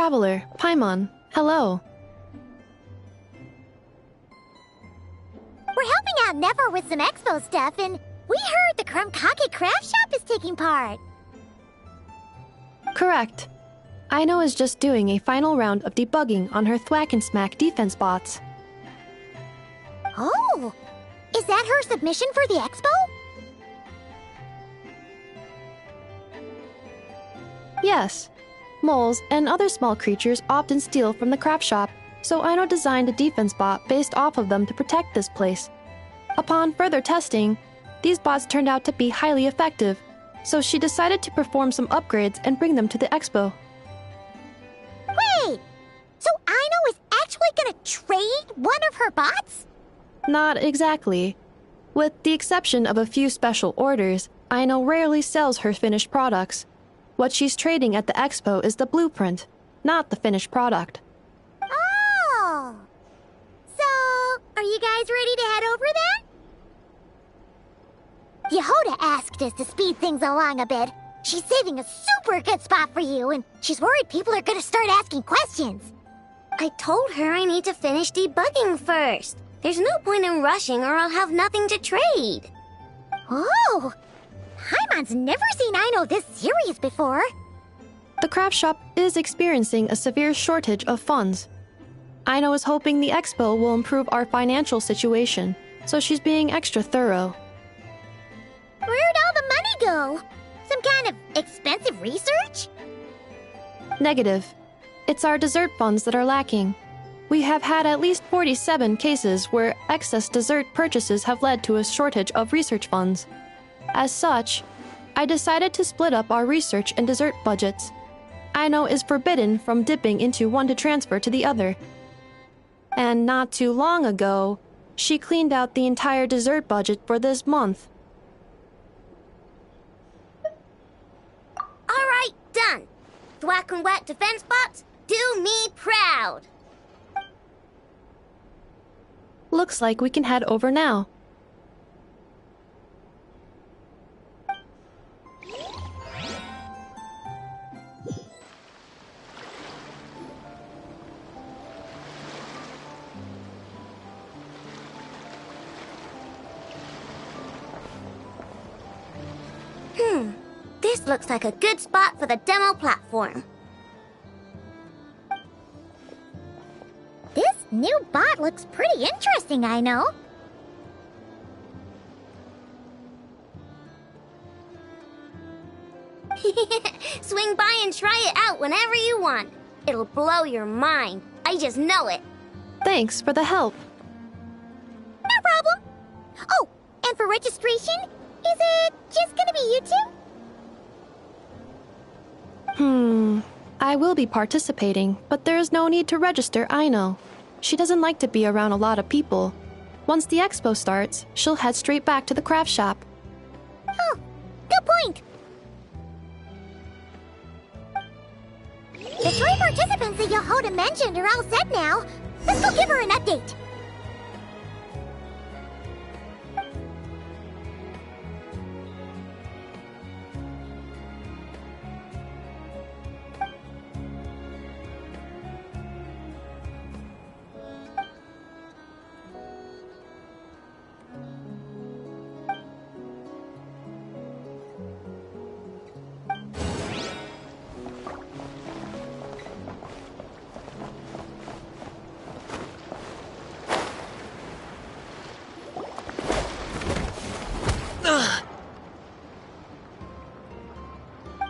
Traveler, Paimon, hello. We're helping out Nefer with some expo stuff, and we heard the Krumkake craft shop is taking part. Correct. Aino is just doing a final round of debugging on her Thwack and Smack defense bots. Oh! Is that her submission for the expo? Yes. Moles and other small creatures often steal from the craft shop, so Aino designed a defense bot based off of them to protect this place. Upon further testing, these bots turned out to be highly effective, so she decided to perform some upgrades and bring them to the expo. Wait! So Aino is actually gonna trade one of her bots? Not exactly. With the exception of a few special orders, Aino rarely sells her finished products. What she's trading at the expo is the blueprint, not the finished product. Oh! So, are you guys ready to head over then? Yehoda asked us to speed things along a bit. She's saving a super good spot for you, and she's worried people are gonna start asking questions. I told her I need to finish debugging first. There's no point in rushing or I'll have nothing to trade. Oh! Paimon's never seen Aino this serious before. The craft shop is experiencing a severe shortage of funds. Aino is hoping the expo will improve our financial situation, so she's being extra thorough. Where'd all the money go? Some kind of expensive research? Negative. It's our dessert funds that are lacking. We have had at least 47 cases where excess dessert purchases have led to a shortage of research funds. As such, I decided to split up our research and dessert budgets. Aino is forbidden from dipping into one to transfer to the other. And not too long ago, she cleaned out the entire dessert budget for this month. Alright, done. Thwack and Whack defense bots, do me proud. Looks like we can head over now. This looks like a good spot for the demo platform. This new bot looks pretty interesting, I know. Swing by and try it out whenever you want. It'll blow your mind. I just know it. Thanks for the help. No problem. Oh, and for registration, is it just gonna be you two? I will be participating, but there is no need to register, Aino. She doesn't like to be around a lot of people. Once the expo starts, she'll head straight back to the craft shop. Oh, good point. The 3 participants that Yehoda mentioned are all set now. Let's go give her an update.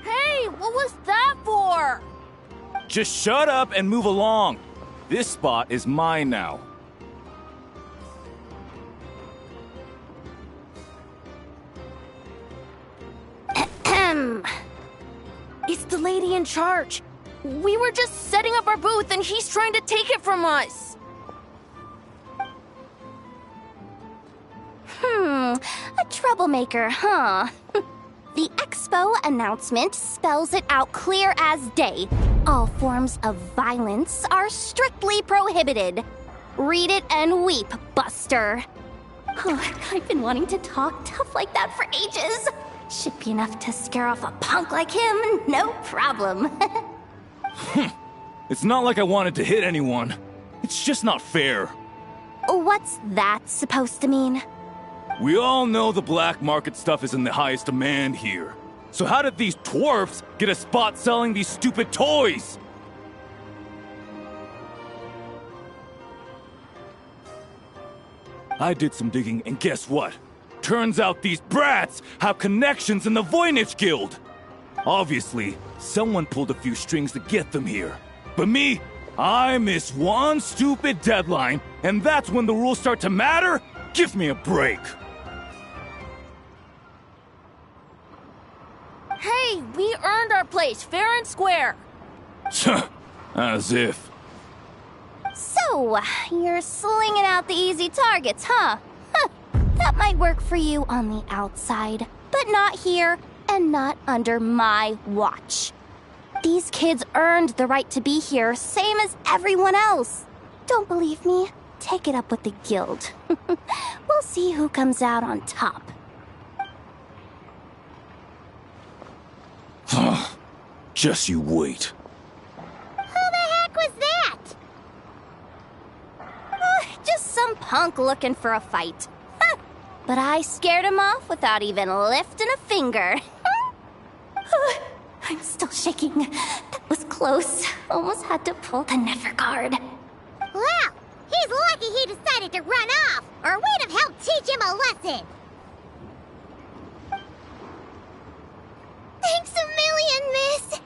Hey, what was that for? Just shut up and move along. This spot is mine now. It's the lady in charge. We were just setting up our booth and he's trying to take it from us. A troublemaker, huh? The expo announcement spells it out clear as day. All forms of violence are strictly prohibited. Read it and weep, Buster. I've been wanting to talk tough like that for ages. Should be enough to scare off a punk like him, no problem. It's not like I wanted to hit anyone. It's just not fair. What's that supposed to mean? We all know the black market stuff is in the highest demand here. So how did these dwarfs get a spot selling these stupid toys? I did some digging, and guess what? Turns out these brats have connections in the Voynich Guild. Obviously, someone pulled a few strings to get them here. But me, I miss one stupid deadline, and that's when the rules start to matter? Give me a break. Hey, we earned our place, fair and square. As if. So, you're slinging out the easy targets, huh? That might work for you on the outside, but not here and not under my watch. These kids earned the right to be here, same as everyone else. Don't believe me? Take it up with the guild. We'll see who comes out on top. Just you wait. Who the heck was that? Just some punk looking for a fight. But I scared him off without even lifting a finger. I'm still shaking. That was close. Almost had to pull the never guard. Well, he's lucky he decided to run off, or we'd have helped teach him a lesson. Thanks a million, miss.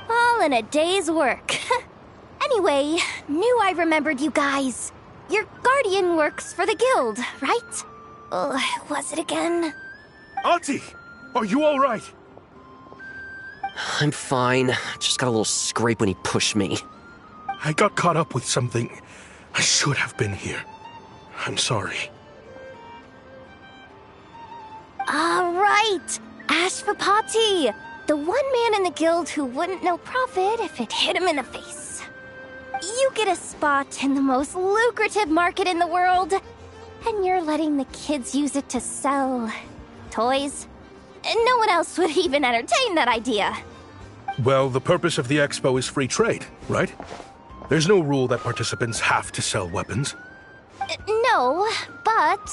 All in a day's work. Anyway, knew I remembered you guys. Your guardian works for the guild, right? Was it again? Auntie, are you all right? I'm fine. Just got a little scrape when he pushed me. I got caught up with something. I should have been here. I'm sorry. Right. Ashvapati, the one man in the guild who wouldn't know profit if it hit him in the face. You get a spot in the most lucrative market in the world, and you're letting the kids use it to sell toys. No one else would even entertain that idea. Well, the purpose of the expo is free trade, right? There's no rule that participants have to sell weapons. No, but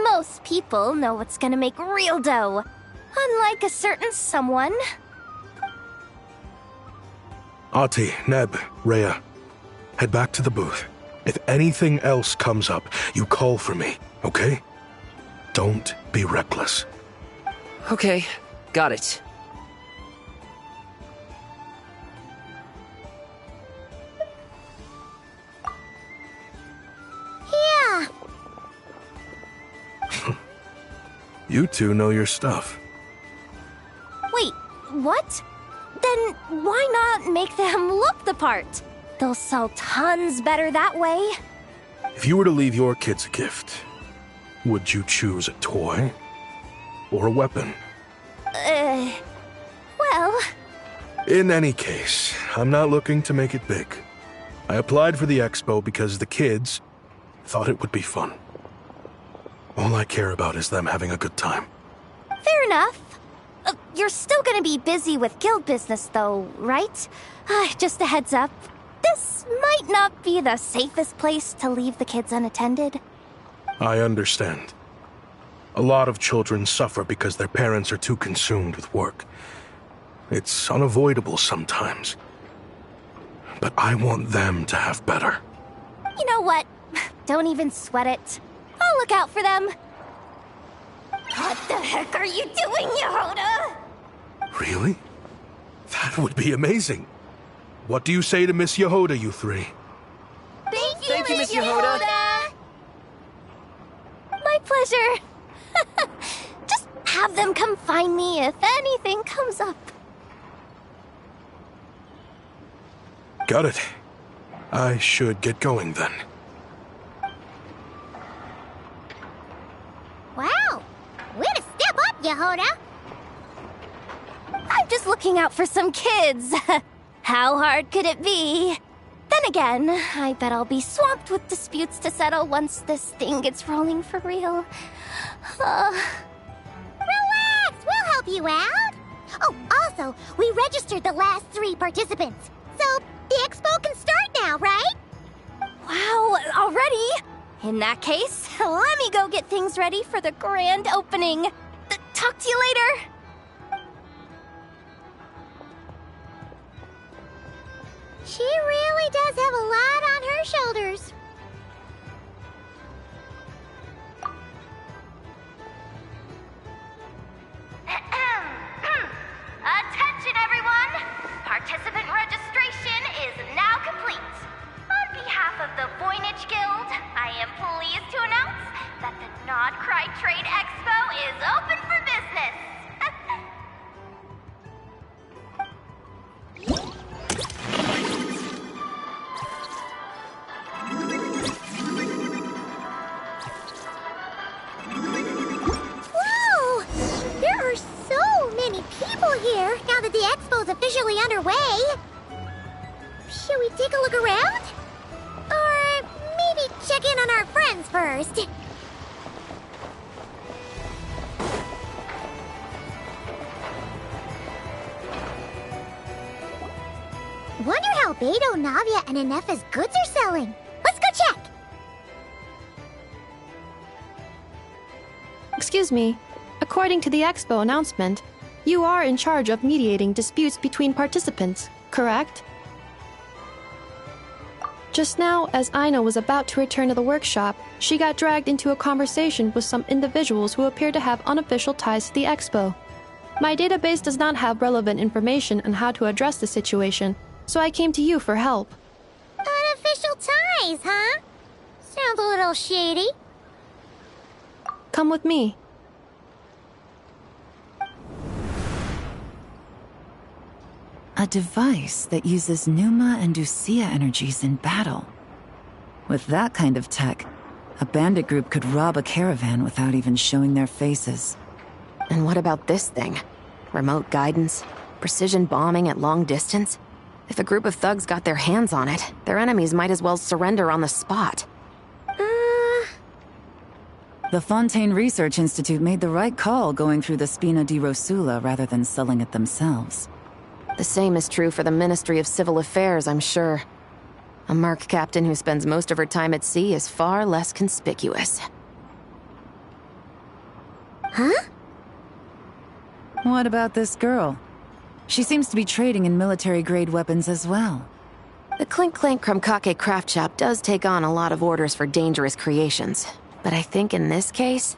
most people know what's gonna make real dough. Unlike a certain someone. Ati, Neb, Rhea, head back to the booth. If anything else comes up, you call for me, okay? Don't be reckless. Okay, got it. Yeah. You two know your stuff. Wait, what? Then why not make them look the part? They'll sell tons better that way. If you were to leave your kids a gift, would you choose a toy or a weapon? Well... In any case, I'm not looking to make it big. I applied for the expo because the kids thought it would be fun. All I care about is them having a good time. Fair enough. You're still gonna be busy with guild business though, right? Just a heads up. This might not be the safest place to leave the kids unattended. I understand. A lot of children suffer because their parents are too consumed with work. It's unavoidable sometimes. But I want them to have better. You know what? Don't even sweat it. I'll look out for them. What the heck are you doing, Yehoda? Really? That would be amazing. What do you say to Miss Yehoda, you three? Thank you, Miss Yehoda. My pleasure. Just have them come find me if anything comes up. Got it. I should get going then. Wow. Way to step up, Yehoda. I'm just looking out for some kids. How hard could it be? Then again, I bet I'll be swamped with disputes to settle once this thing gets rolling for real. Relax, we'll help you out. Oh, also, we registered the last 3 participants. So, the expo can start now, right? Wow, already? In that case, let me go get things ready for the grand opening. Talk to you later. She really does have a lot on her shoulders. Attention, everyone! Participant registration is now complete. On behalf of the Voynich Guild, I am pleased to announce that the Nod Cry Trade Expo is open for business. Whoa! There are so many people here now that the expo's officially underway. Should we take a look around? Or maybe check in on our friends first? Wonder how Beto, Navia, and Inefa's goods are selling. Let's go check! Excuse me. According to the expo announcement, you are in charge of mediating disputes between participants, correct? Just now, as Aino was about to return to the workshop, she got dragged into a conversation with some individuals who appear to have unofficial ties to the expo. My database does not have relevant information on how to address the situation, so I came to you for help. Unofficial ties, huh? Sounds a little shady. Come with me. A device that uses Pneuma and Ducia energies in battle. With that kind of tech, a bandit group could rob a caravan without even showing their faces. And what about this thing? Remote guidance? Precision bombing at long distance? If a group of thugs got their hands on it, their enemies might as well surrender on the spot. The Fontaine Research Institute made the right call going through the Spina di Rosula rather than selling it themselves. The same is true for the Ministry of Civil Affairs, I'm sure. A merc captain who spends most of her time at sea is far less conspicuous. Huh? What about this girl? She seems to be trading in military-grade weapons as well. The Clink Clank Krumkake craft shop does take on a lot of orders for dangerous creations. But I think in this case...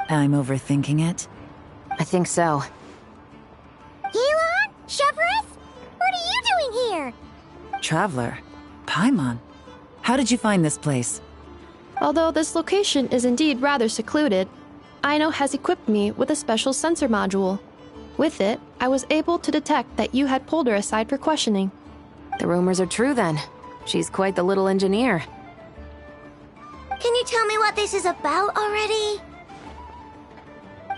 I'm overthinking it? I think so. Elon? Chevrolet? What are you doing here? Traveler? Paimon? How did you find this place? Although this location is indeed rather secluded, Aino has equipped me with a special sensor module. With it, I was able to detect that you had pulled her aside for questioning. The rumors are true then. She's quite the little engineer. Can you tell me what this is about already?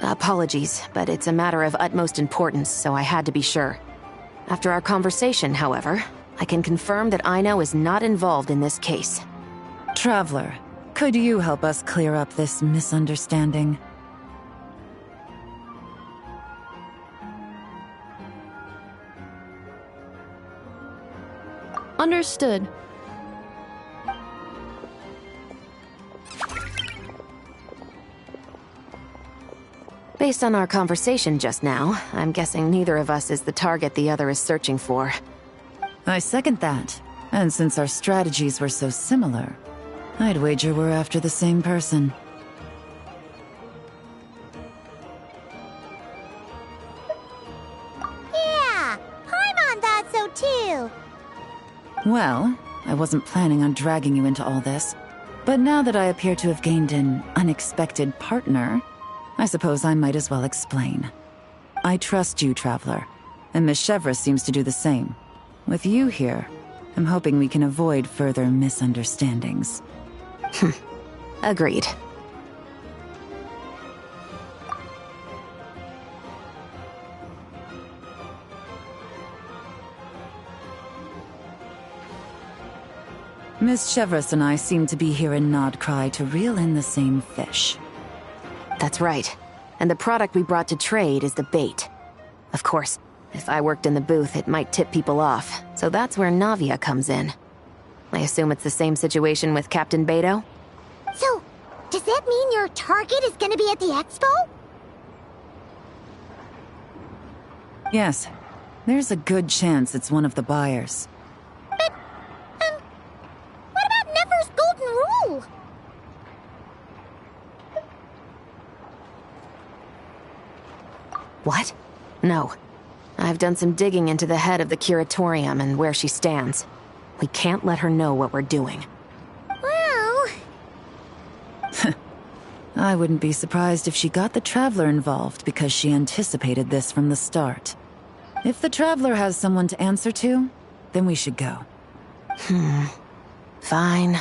Apologies, but it's a matter of utmost importance, so I had to be sure. After our conversation, however, I can confirm that Aino is not involved in this case. Traveler, could you help us clear up this misunderstanding? Understood. Based on our conversation just now, I'm guessing neither of us is the target the other is searching for. I second that. And since our strategies were so similar, I'd wager we're after the same person. Yeah, Paimon thought so too. Well, I wasn't planning on dragging you into all this, but now that I appear to have gained an unexpected partner, I suppose I might as well explain. I trust you, Traveler, and Miss Chevrolet seems to do the same. With you here, I'm hoping we can avoid further misunderstandings. Agreed. Miss Chevrolet and I seem to be here in Nod Cry to reel in the same fish. That's right. And the product we brought to trade is the bait. Of course, If I worked in the booth, it might tip people off, so that's where Navia comes in. I assume it's the same situation with Captain Beto? So, does that mean your target is gonna be at the expo? Yes, there's a good chance it's one of the buyers. But, what about Nefer's golden rule? What? No. I've done some digging into the head of the curatorium and where she stands. We can't let her know what we're doing. Well... I wouldn't be surprised if she got the Traveler involved because she anticipated this from the start. If the Traveler has someone to answer to, then we should go. Fine.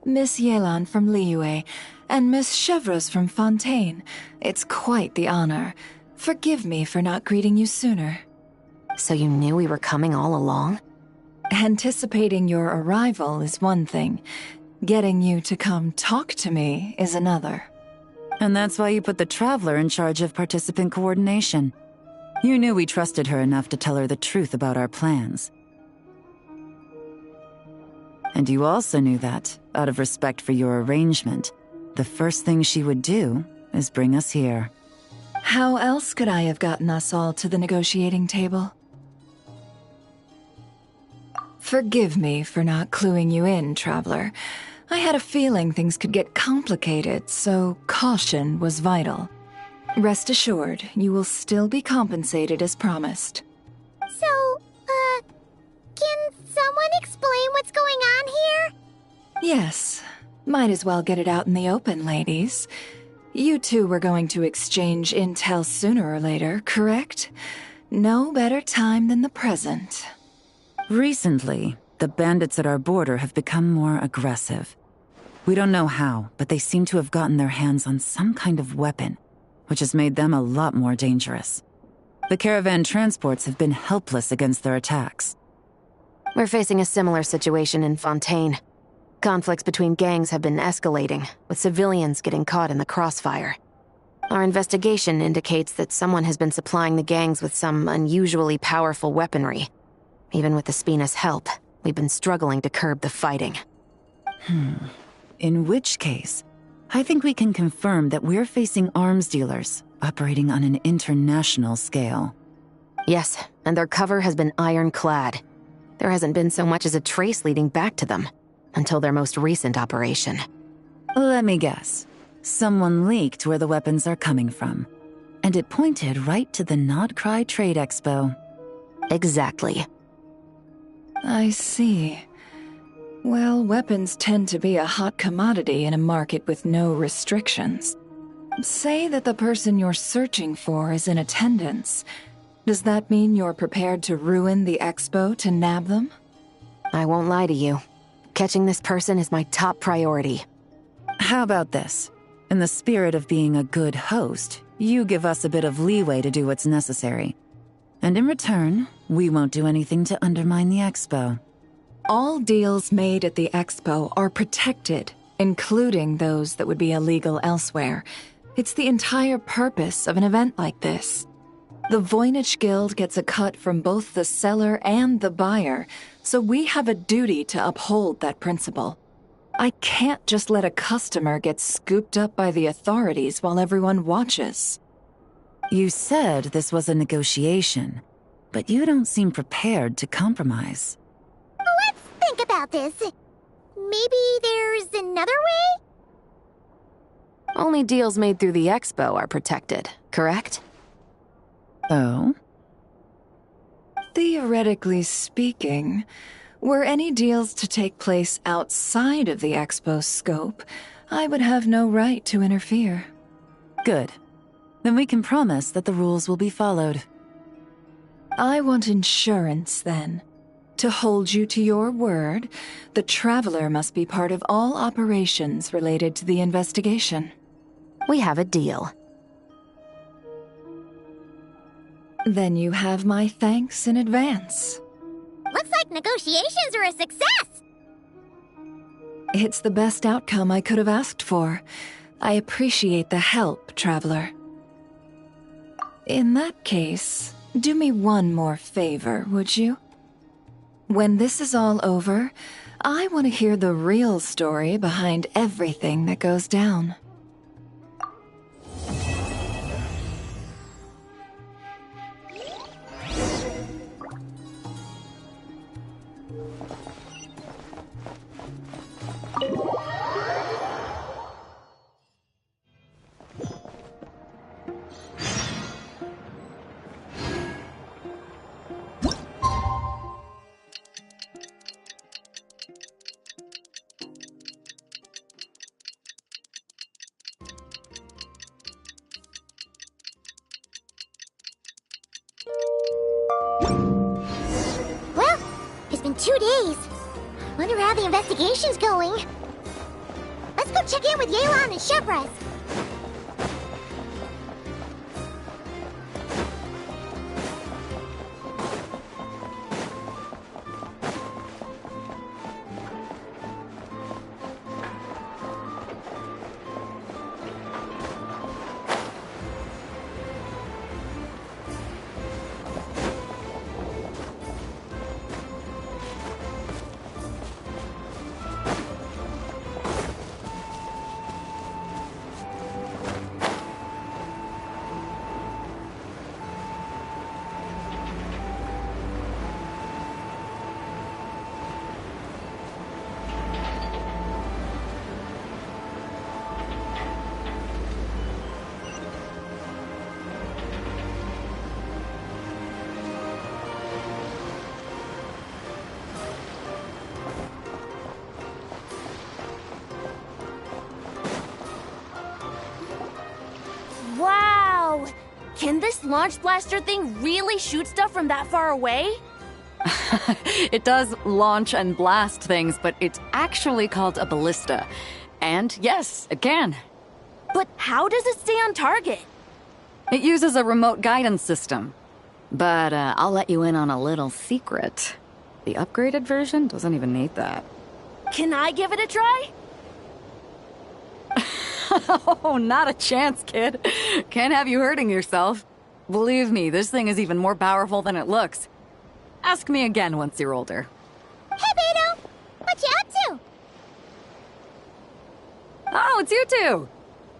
Miss Yelan from Liyue, and Miss Chevreuse from Fontaine. It's quite the honor. Forgive me for not greeting you sooner. So you knew we were coming all along? Anticipating your arrival is one thing. Getting you to come talk to me is another. And that's why you put the Traveler in charge of participant coordination. You knew we trusted her enough to tell her the truth about our plans. And you also knew that, out of respect for your arrangement, the first thing she would do is bring us here. How else could I have gotten us all to the negotiating table? Forgive me for not cluing you in, Traveler. I had a feeling things could get complicated, so caution was vital. Rest assured, you will still be compensated as promised. So, can someone explain what's going on here? Yes. Might as well get it out in the open, ladies. You two were going to exchange intel sooner or later, correct? No better time than the present. Recently, the bandits at our border have become more aggressive. We don't know how, but they seem to have gotten their hands on some kind of weapon, which has made them a lot more dangerous. The caravan transports have been helpless against their attacks. We're facing a similar situation in Fontaine. Conflicts between gangs have been escalating, with civilians getting caught in the crossfire. Our investigation indicates that someone has been supplying the gangs with some unusually powerful weaponry. Even with the Spina's help, we've been struggling to curb the fighting. In which case, I think we can confirm that we're facing arms dealers operating on an international scale. Yes, and their cover has been ironclad. There hasn't been so much as a trace leading back to them, until their most recent operation. Let me guess. Someone leaked where the weapons are coming from. And it pointed right to the Nodcry Trade Expo. Exactly. I see. Well, weapons tend to be a hot commodity in a market with no restrictions. Say that the person you're searching for is in attendance. Does that mean you're prepared to ruin the expo to nab them? I won't lie to you. Catching this person is my top priority. How about this? In the spirit of being a good host, you give us a bit of leeway to do what's necessary. And in return, we won't do anything to undermine the expo. All deals made at the expo are protected, including those that would be illegal elsewhere. It's the entire purpose of an event like this. The Voynich Guild gets a cut from both the seller and the buyer, so we have a duty to uphold that principle. I can't just let a customer get scooped up by the authorities while everyone watches. You said this was a negotiation, but you don't seem prepared to compromise. Let's think about this. Maybe there's another way? Only deals made through the Expo are protected, correct? Oh? Theoretically speaking, were any deals to take place outside of the Expo's scope, I would have no right to interfere. Good. Then we can promise that the rules will be followed. I want insurance, then. To hold you to your word, the Traveler must be part of all operations related to the investigation. We have a deal. Then you have my thanks in advance. Looks like negotiations were a success! It's the best outcome I could have asked for. I appreciate the help, Traveler. In that case, do me one more favor, would you? When this is all over, I want to hear the real story behind everything that goes down. Well, it's been 2 days. Wonder how the investigation's going. Let's go check in with Yelan and Shepres. Wow! Can this launch blaster thing really shoot stuff from that far away? It does launch and blast things, but it's actually called a ballista. And yes, it can. But how does it stay on target? It uses a remote guidance system. But I'll let you in on a little secret. The upgraded version doesn't even need that. Can I give it a try? Oh, not a chance, kid. Can't have you hurting yourself. Believe me, this thing is even more powerful than it looks. Ask me again once you're older. Hey, Beto! What you up to? Oh, it's you two!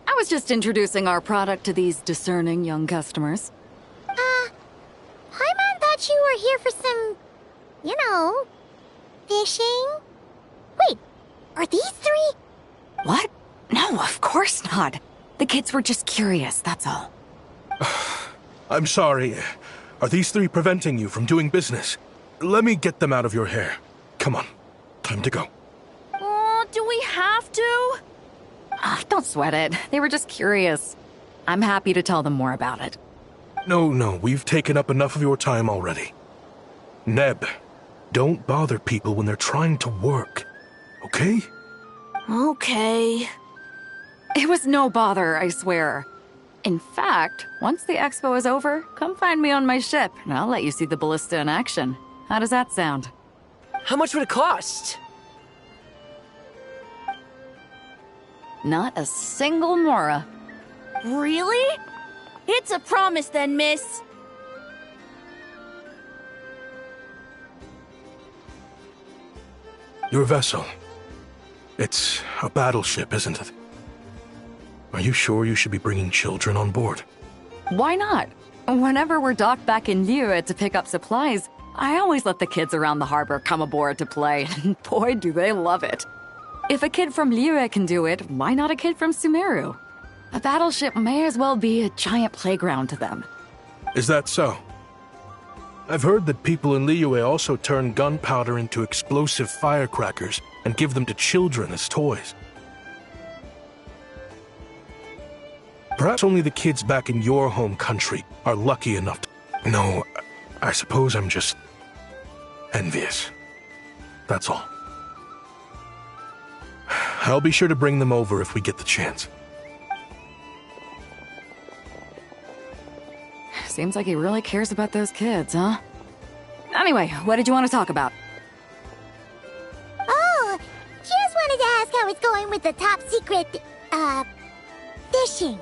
I was just introducing our product to these discerning young customers. Paimon thought you were here for some, fishing? Wait, are these 3? What? No, of course not. The kids were just curious, that's all. I'm sorry. Are these 3 preventing you from doing business? Let me get them out of your hair. Come on. Time to go. Do we have to? Don't sweat it. They were just curious. I'm happy to tell them more about it. No, we've taken up enough of your time already. Neb, don't bother people when they're trying to work, okay? Okay. It was no bother, I swear. In fact, once the expo is over, come find me on my ship, and I'll let you see the ballista in action. How does that sound? How much would it cost? Not a single mora. Really? It's a promise then, miss. Your vessel. It's a battleship, isn't it? Are you sure you should be bringing children on board? Why not? Whenever we're docked back in Liyue to pick up supplies, I always let the kids around the harbor come aboard to play, and boy, do they love it. If a kid from Liyue can do it, why not a kid from Sumeru? A battleship may as well be a giant playground to them. Is that so? I've heard that people in Liyue also turn gunpowder into explosive firecrackers and give them to children as toys. Perhaps only the kids back in your home country are lucky enough to... No, I suppose I'm just envious. That's all. I'll be sure to bring them over if we get the chance. Seems like he really cares about those kids, huh? Anyway, what did you want to talk about? Oh, just wanted to ask how it's going with the top secret, fishing.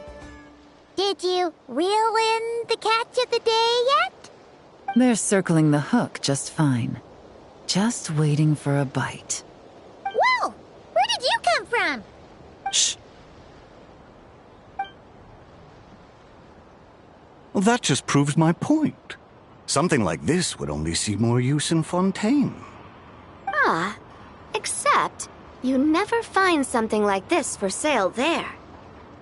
Did you reel in the catch of the day yet? They're circling the hook just fine. Just waiting for a bite. Whoa! Where did you come from? Shh. Well, that just proves my point. Something like this would only see more use in Fontaine. Ah, except you never find something like this for sale there.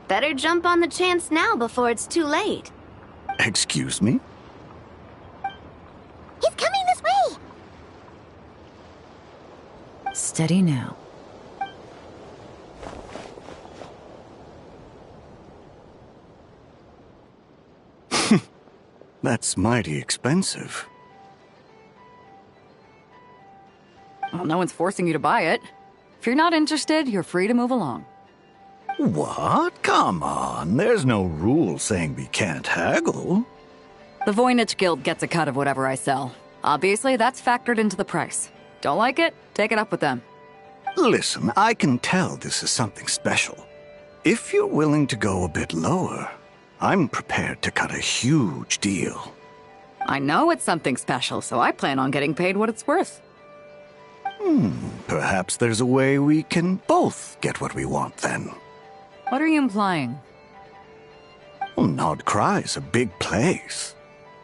Better jump on the chance now before it's too late. Excuse me? He's coming this way! Steady now. That's mighty expensive. Well, no one's forcing you to buy it. If you're not interested, you're free to move along. What? Come on, there's no rule saying we can't haggle. The Voynich Guild gets a cut of whatever I sell. Obviously, that's factored into the price. Don't like it? Take it up with them. Listen, I can tell this is something special. If you're willing to go a bit lower, I'm prepared to cut a huge deal. I know it's something special, so I plan on getting paid what it's worth. Perhaps there's a way we can both get what we want then. What are you implying? Well, Nod Cry's a big place.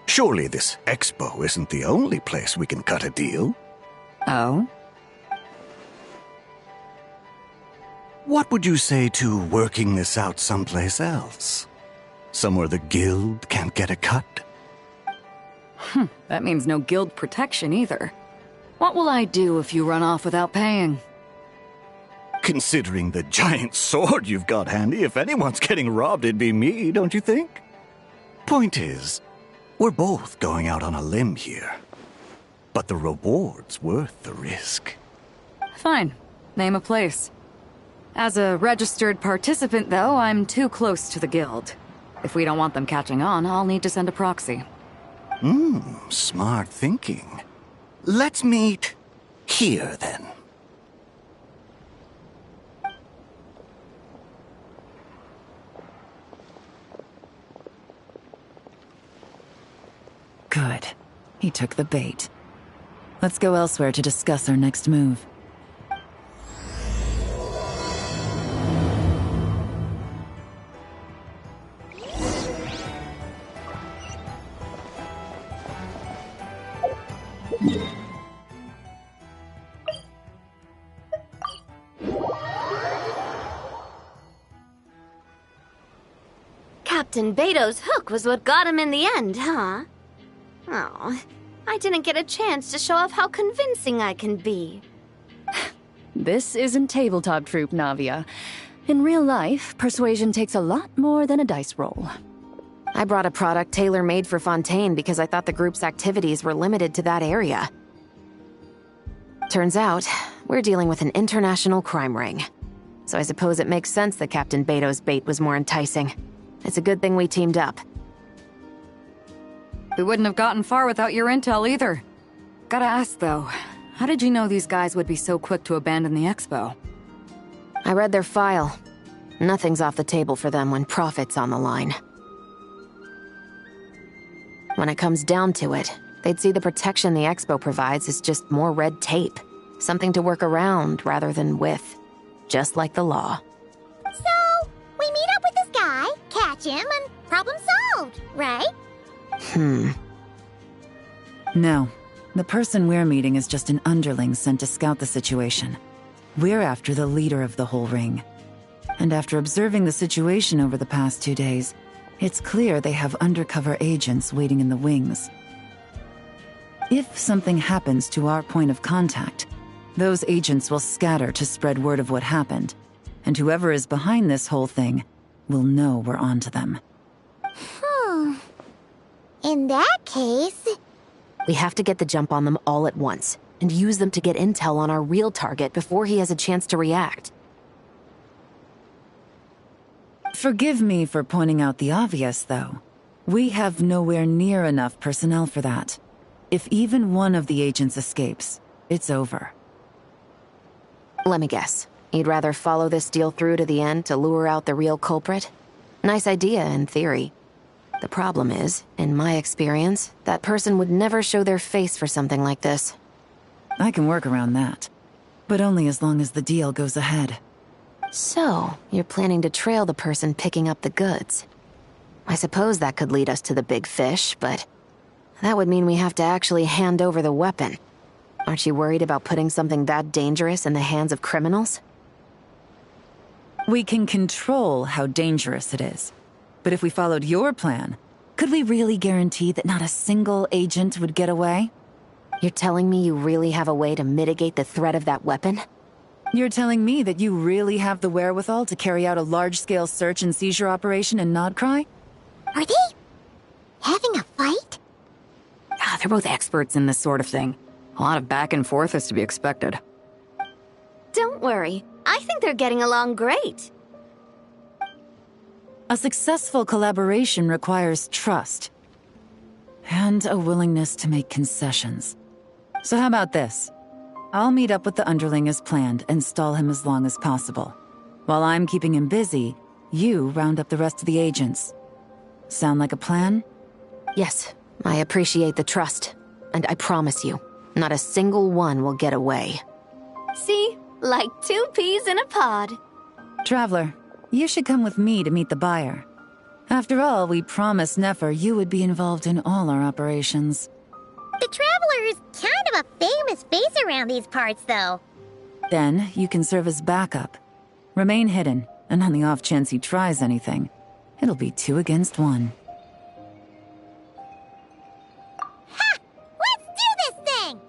Surely this expo isn't the only place we can cut a deal. Oh? What would you say to working this out someplace else? Somewhere the guild can't get a cut? That means no guild protection either. What will I do if you run off without paying? Considering the giant sword you've got handy, if anyone's getting robbed, it'd be me, don't you think? Point is, we're both going out on a limb here. But the reward's worth the risk. Fine. Name a place. As a registered participant, though, I'm too close to the guild. If we don't want them catching on, I'll need to send a proxy. Smart thinking. Let's meet here, then. Good. He took the bait. Let's go elsewhere to discuss our next move. Captain Beto's hook was what got him in the end, huh? Oh, I didn't get a chance to show off how convincing I can be. This isn't tabletop troop, Navia. In real life, persuasion takes a lot more than a dice roll. I brought a product tailor-made for Fontaine because I thought the group's activities were limited to that area. Turns out, we're dealing with an international crime ring. So I suppose it makes sense that Captain Beto's bait was more enticing. It's a good thing we teamed up. We wouldn't have gotten far without your intel either. Gotta ask, though, how did you know these guys would be so quick to abandon the expo? I read their file. Nothing's off the table for them when profit's on the line. When it comes down to it, they'd see the protection the expo provides as just more red tape. Something to work around rather than with. Just like the law. So, we meet up with this guy, catch him, and problem solved, right? No. The person we're meeting is just an underling sent to scout the situation. We're after the leader of the whole ring. And after observing the situation over the past 2 days, it's clear they have undercover agents waiting in the wings. If something happens to our point of contact, those agents will scatter to spread word of what happened, and whoever is behind this whole thing will know we're onto them. In that case... We have to get the jump on them all at once, and use them to get intel on our real target before he has a chance to react. Forgive me for pointing out the obvious, though. We have nowhere near enough personnel for that. If even one of the agents escapes, it's over. Let me guess. You'd rather follow this deal through to the end to lure out the real culprit? Nice idea, in theory. The problem is, in my experience, that person would never show their face for something like this. I can work around that. But only as long as the deal goes ahead. So, you're planning to trail the person picking up the goods. I suppose that could lead us to the big fish, but that would mean we have to actually hand over the weapon. Aren't you worried about putting something that dangerous in the hands of criminals? We can control how dangerous it is. But if we followed your plan, could we really guarantee that not a single agent would get away? You're telling me you really have a way to mitigate the threat of that weapon? You're telling me that you really have the wherewithal to carry out a large-scale search and seizure operation in Nodcry? Are they having a fight? They're both experts in this sort of thing. A lot of back and forth is to be expected. Don't worry. I think they're getting along great. A successful collaboration requires trust. And a willingness to make concessions. So how about this? I'll meet up with the underling as planned and stall him as long as possible. While I'm keeping him busy, you round up the rest of the agents. Sound like a plan? Yes, I appreciate the trust. And I promise you, not a single one will get away. See? Like 2 peas in a pod. Traveler, you should come with me to meet the buyer. After all, we promised Nefer you would be involved in all our operations. The Traveler is kind of a famous face around these parts, though. Then, you can serve as backup. Remain hidden, and on the off chance he tries anything, it'll be 2 against 1. Ha! Let's do this thing!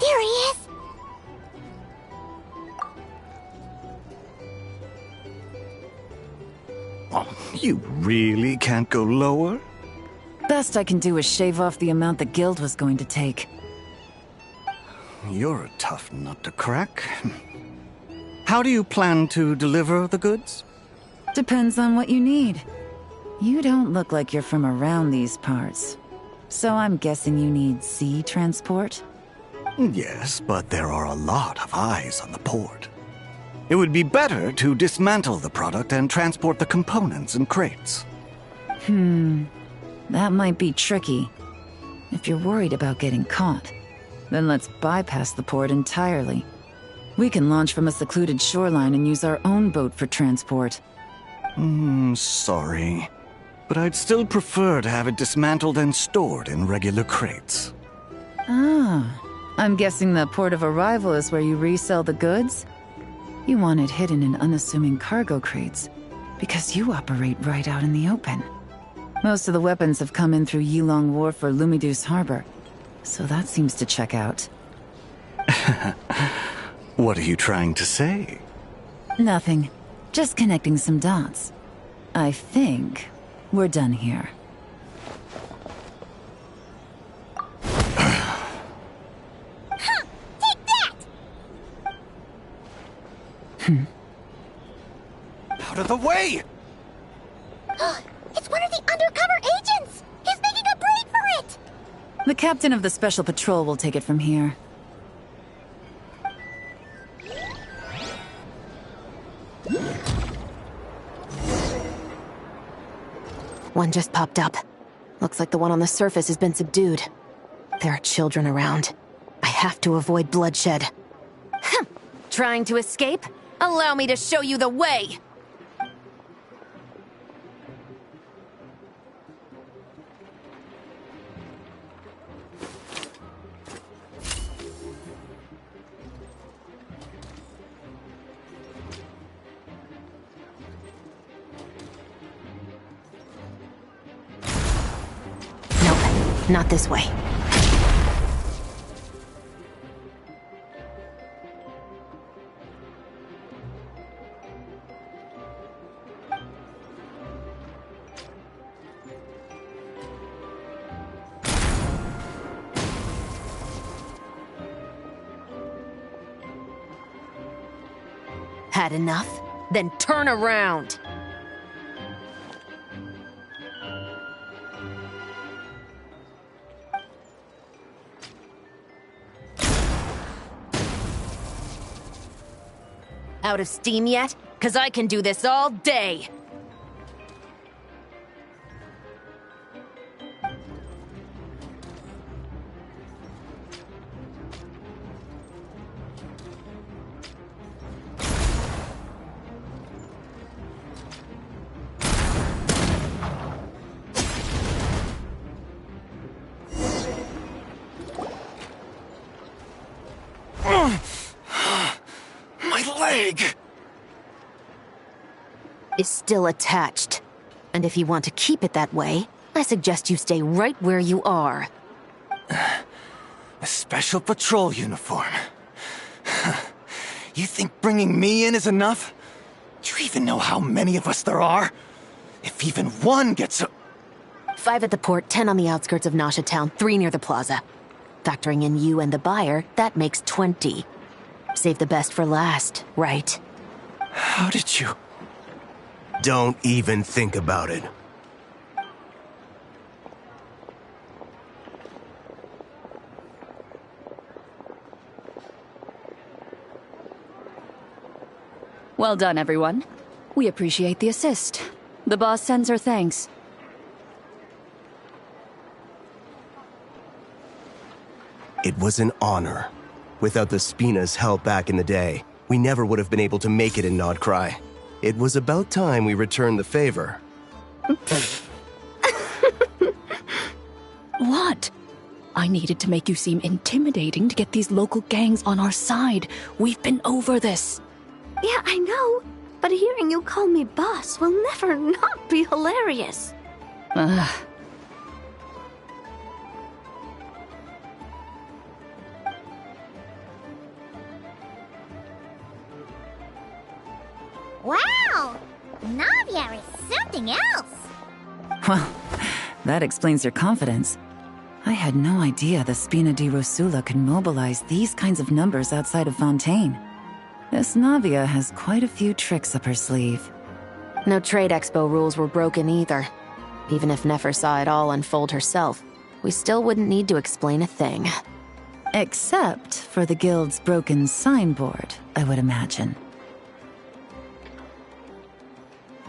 There he is! You really can't go lower? Best I can do is shave off the amount the guild was going to take. You're a tough nut to crack. How do you plan to deliver the goods? Depends on what you need. You don't look like you're from around these parts. So I'm guessing you need sea transport? Yes, but there are a lot of eyes on the port. It would be better to dismantle the product and transport the components in crates. That might be tricky. If you're worried about getting caught, then let's bypass the port entirely. We can launch from a secluded shoreline and use our own boat for transport. Sorry. But I'd still prefer to have it dismantled and stored in regular crates. Ah, I'm guessing the port of arrival is where you resell the goods? You want it hidden in unassuming cargo crates, because you operate right out in the open. Most of the weapons have come in through Yilong Wharf or Lumidus Harbor, so that seems to check out. What are you trying to say? Nothing. Just connecting some dots. I think we're done here. Out of the way! It's one of the undercover agents! He's making a break for it! The captain of the Special Patrol will take it from here. One just popped up. Looks like the one on the surface has been subdued. There are children around. I have to avoid bloodshed. Trying to escape? Allow me to show you the way! Nope, not this way. Had enough? Then turn around! Out of steam yet? 'Cause I can do this all day! Is still attached. And if you want to keep it that way, I suggest you stay right where you are. A special patrol uniform. You think bringing me in is enough? Do you even know how many of us there are? If even one gets a... 5 at the port, 10 on the outskirts of Nasha Town, 3 near the plaza. Factoring in you and the buyer, that makes 20. Save the best for last, right? How did you... Don't even think about it. Well done, everyone. We appreciate the assist. The boss sends her thanks. It was an honor. Without the Spina's help back in the day, we never would have been able to make it in Nodcry. It was about time we returned the favor. What? I needed to make you seem intimidating to get these local gangs on our side. We've been over this. Yeah, I know. But hearing you call me boss will never not be hilarious. Wow! Navia is something else! Well, that explains your confidence. I had no idea the Spina di Rosula could mobilize these kinds of numbers outside of Fontaine. This Navia has quite a few tricks up her sleeve. No trade expo rules were broken either. Even if Nefer saw it all unfold herself, we still wouldn't need to explain a thing. Except for the guild's broken signboard, I would imagine.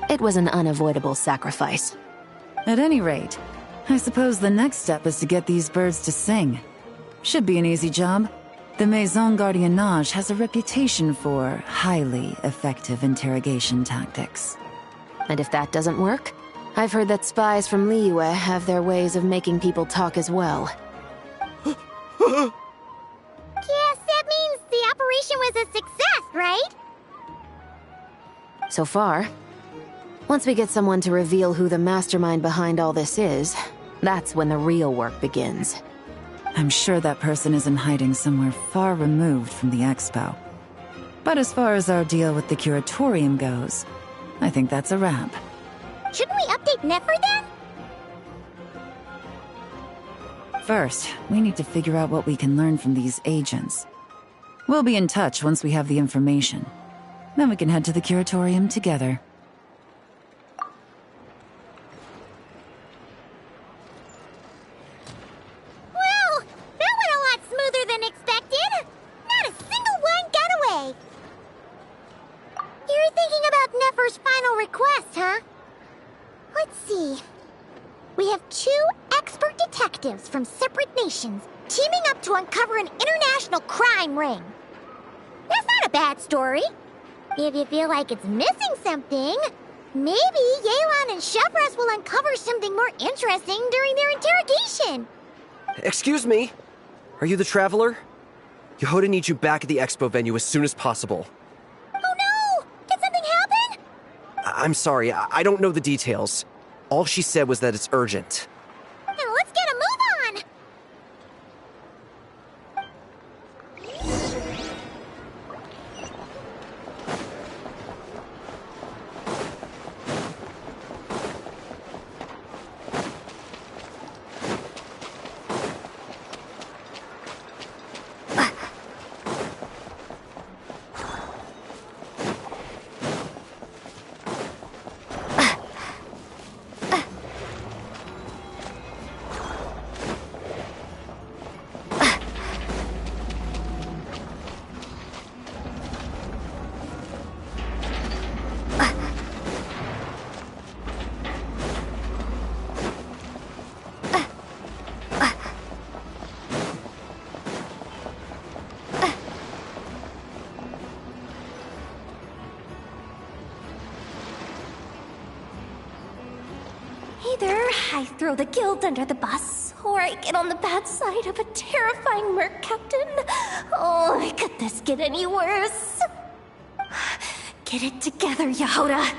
It was an unavoidable sacrifice. At any rate, I suppose the next step is to get these birds to sing. Should be an easy job. The Maison Gardiennage has a reputation for highly effective interrogation tactics. And if that doesn't work, I've heard that spies from Liyue have their ways of making people talk as well. Guess that means the operation was a success, right? So far. Once we get someone to reveal who the mastermind behind all this is, that's when the real work begins. I'm sure that person is in hiding somewhere far removed from the expo. But as far as our deal with the curatorium goes, I think that's a wrap. Shouldn't we update Nefer then? First, we need to figure out what we can learn from these agents. We'll be in touch once we have the information. Then we can head to the curatorium together. detectives from separate nations teaming up to uncover an international crime ring. That's not a bad story. If you feel like it's missing something, maybe Yelan and Shepras will uncover something more interesting during their interrogation. Excuse me? Are you the Traveler? Yehoda needs you back at the expo venue as soon as possible. Oh no! Did something happen? I'm sorry, I don't know the details. All she said was that it's urgent. Then let's get a move on! Either I throw the guild under the bus, or I get on the bad side of a terrifying merc captain. Oh, could this get any worse? Get it together, Yehoda.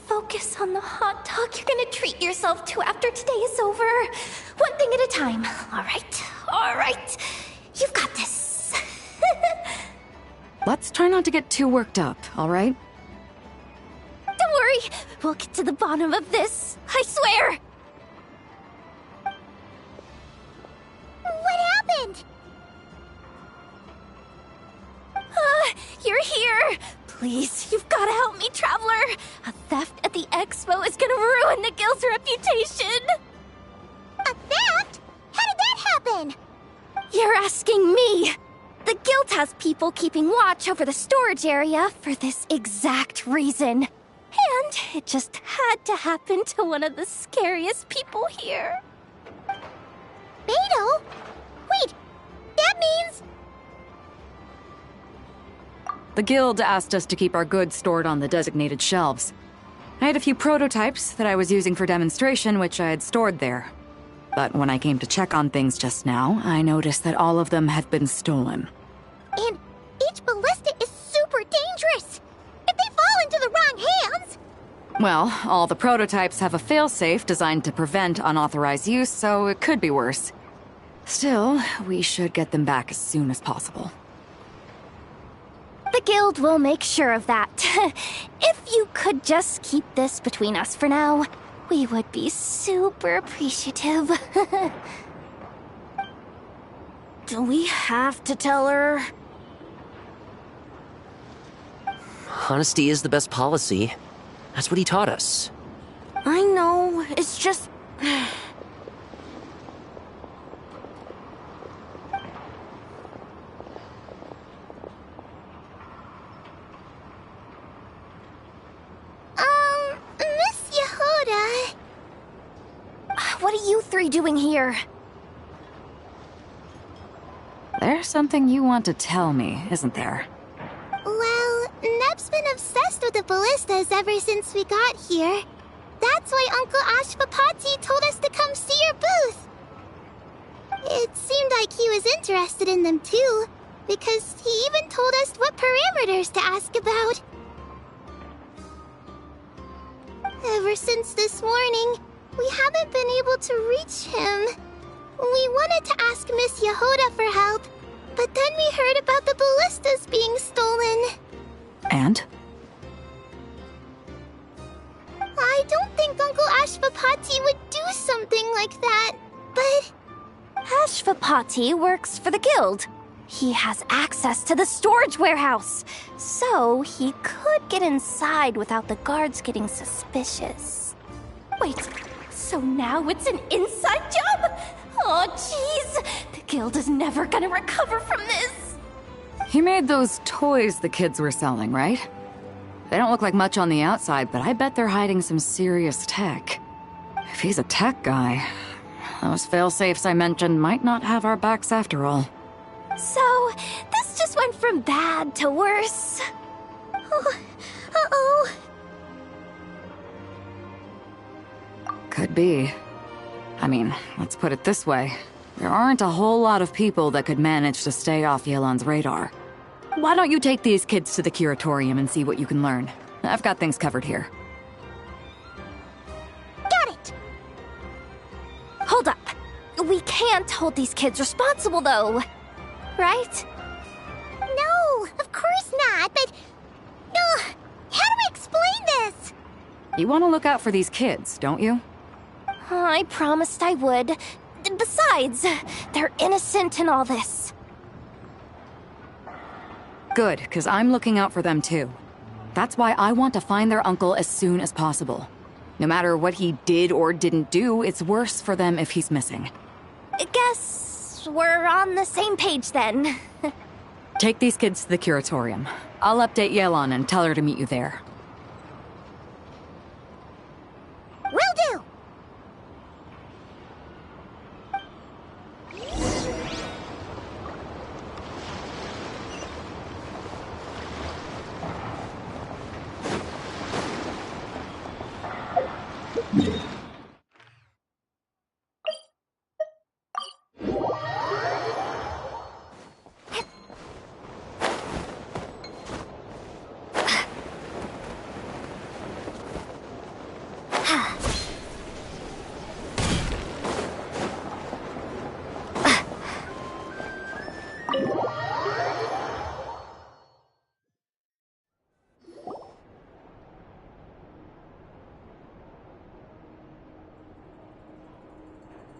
Focus on the hot dog you're gonna treat yourself to after today is over. One thing at a time. All right. You've got this. Let's try not to get too worked up, all right? Don't worry. We'll get to the bottom of this. I swear. What happened? You're here. Please, you've got to help me, Traveler. A theft at the expo is gonna ruin the guild's reputation. A theft? How did that happen? You're asking me. The guild has people keeping watch over the storage area for this exact reason. And it just had to happen to one of the scariest people here. Beto? Wait, that means... The guild asked us to keep our goods stored on the designated shelves. I had a few prototypes that I was using for demonstration, which I had stored there. But when I came to check on things just now, I noticed that all of them had been stolen. And each ballista is super dangerous. If they fall into the wrong hands... Well, all the prototypes have a failsafe designed to prevent unauthorized use, so it could be worse. Still, we should get them back as soon as possible. The guild will make sure of that. If you could just keep this between us for now, we would be super appreciative. Do we have to tell her? Honesty is the best policy. That's what he taught us. I know, it's just... Miss Yehoda... What are you three doing here? There's something you want to tell me, isn't there? Well, Neb's been obsessed with the ballistas ever since we got here. That's why Uncle Ashvapati told us to come see your booth. It seemed like he was interested in them too, because he even told us what parameters to ask about. Ever since this morning, we haven't been able to reach him. We wanted to ask Miss Yehoda for help, but then we heard about the ballistas being stolen. And? I don't think Uncle Ashvapati would do something like that, but... Ashvapati works for the guild. He has access to the storage warehouse, so he could get inside without the guards getting suspicious. Wait, so now it's an inside job? Oh, jeez! The guild is never gonna recover from this! He made those toys the kids were selling, right? They don't look like much on the outside, but I bet they're hiding some serious tech. If he's a tech guy, those fail-safes I mentioned might not have our backs after all. So, this just went from bad to worse. Oh, uh-oh. Could be. I mean, let's put it this way. There aren't a whole lot of people that could manage to stay off Yelan's radar. Why don't you take these kids to the curatorium and see what you can learn? I've got things covered here. Got it! Hold up. We can't hold these kids responsible, though. Right? No, of course not, but... how do we explain this? You want to look out for these kids, don't you? I promised I would. Besides, they're innocent in all this. Good, because I'm looking out for them too. That's why I want to find their uncle as soon as possible. No matter what he did or didn't do, it's worse for them if he's missing. Guess we're on the same page then. Take these kids to the curatorium. I'll update Yelan and tell her to meet you there. Will do!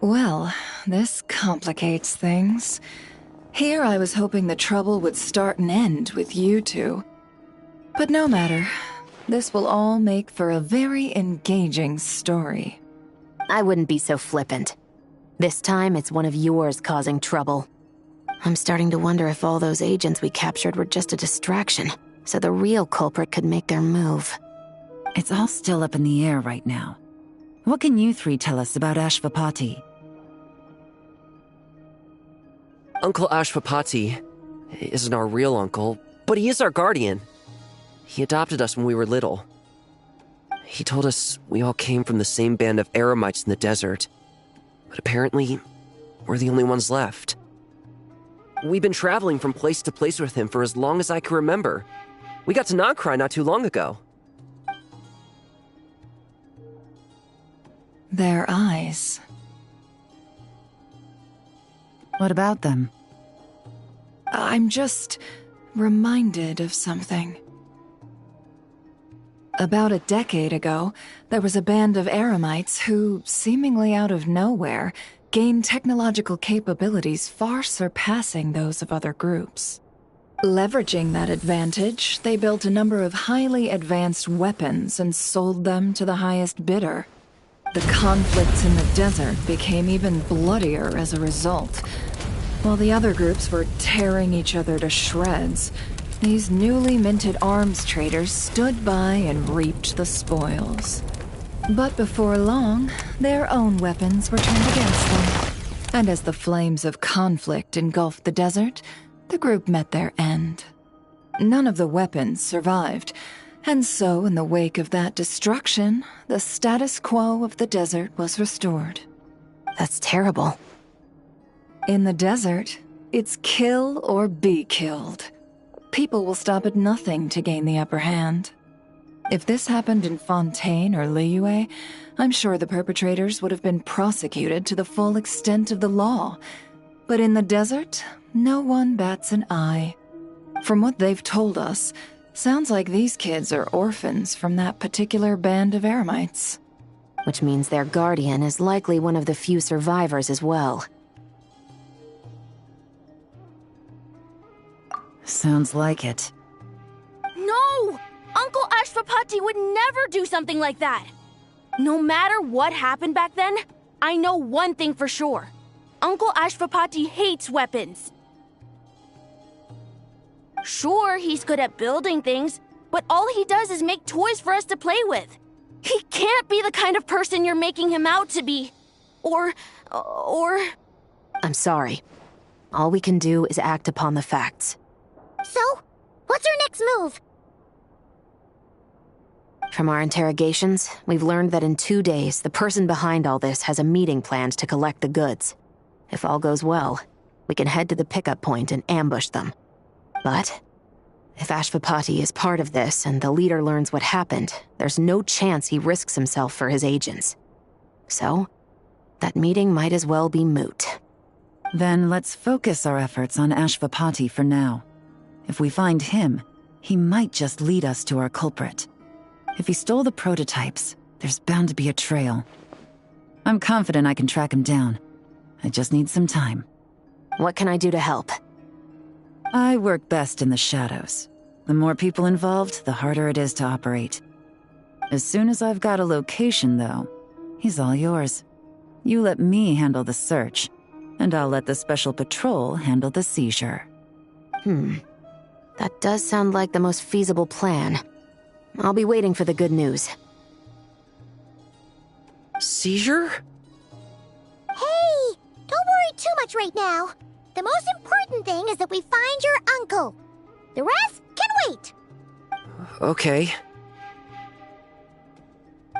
Well, this complicates things. Here I was hoping the trouble would start and end with you two. But no matter. This will all make for a very engaging story. I wouldn't be so flippant. This time, it's one of yours causing trouble. I'm starting to wonder if all those agents we captured were just a distraction, so the real culprit could make their move. It's all still up in the air right now. What can you three tell us about Ashvapati? Uncle Ashvapati isn't our real uncle, but he is our guardian. He adopted us when we were little. He told us we all came from the same band of eremites in the desert, but apparently, we're the only ones left. We've been traveling from place to place with him for as long as I can remember. We got to Nagcry not too long ago. Their eyes. What about them? I'm just reminded of something. About a decade ago, there was a band of eremites who, seemingly out of nowhere, gained technological capabilities far surpassing those of other groups. Leveraging that advantage, they built a number of highly advanced weapons and sold them to the highest bidder. The conflicts in the desert became even bloodier as a result. While the other groups were tearing each other to shreds, these newly minted arms traders stood by and reaped the spoils. But before long, their own weapons were turned against them. And as the flames of conflict engulfed the desert, the group met their end. None of the weapons survived, and so in the wake of that destruction, the status quo of the desert was restored. That's terrible. In the desert, it's kill or be killed. People will stop at nothing to gain the upper hand. If this happened in Fontaine or Liyue, I'm sure the perpetrators would have been prosecuted to the full extent of the law. But in the desert, no one bats an eye. From what they've told us, sounds like these kids are orphans from that particular band of eremites. Which means their guardian is likely one of the few survivors as well. Sounds like it. No! Uncle Ashvapati would never do something like that! No matter what happened back then, I know one thing for sure. Uncle Ashvapati hates weapons. Sure, he's good at building things, but all he does is make toys for us to play with. He can't be the kind of person you're making him out to be. Or... I'm sorry. All we can do is act upon the facts. So, what's our next move? From our interrogations, we've learned that in 2 days, the person behind all this has a meeting planned to collect the goods. If all goes well, we can head to the pickup point and ambush them. But if Ashvapati is part of this and the leader learns what happened, there's no chance he risks himself for his agents. So, that meeting might as well be moot. Then let's focus our efforts on Ashvapati for now. If we find him, he might just lead us to our culprit. If he stole the prototypes, there's bound to be a trail. I'm confident I can track him down. I just need some time. What can I do to help? I work best in the shadows. The more people involved, the harder it is to operate. As soon as I've got a location, though, he's all yours. You let me handle the search, and I'll let the special patrol handle the seizure. That does sound like the most feasible plan. I'll be waiting for the good news. Seizure? Hey! Don't worry too much right now. The most important thing is that we find your uncle. The rest can wait. Okay.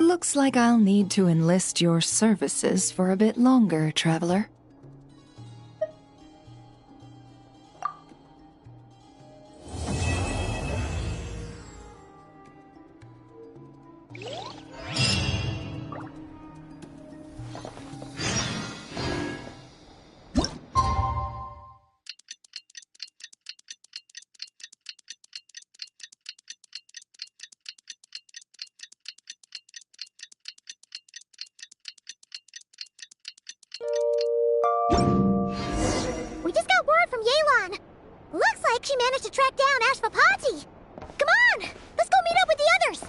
Looks like I'll need to enlist your services for a bit longer, Traveler. We just got word from Yelan. Looks like she managed to track down Ashvapati. Come on! Let's go meet up with the others!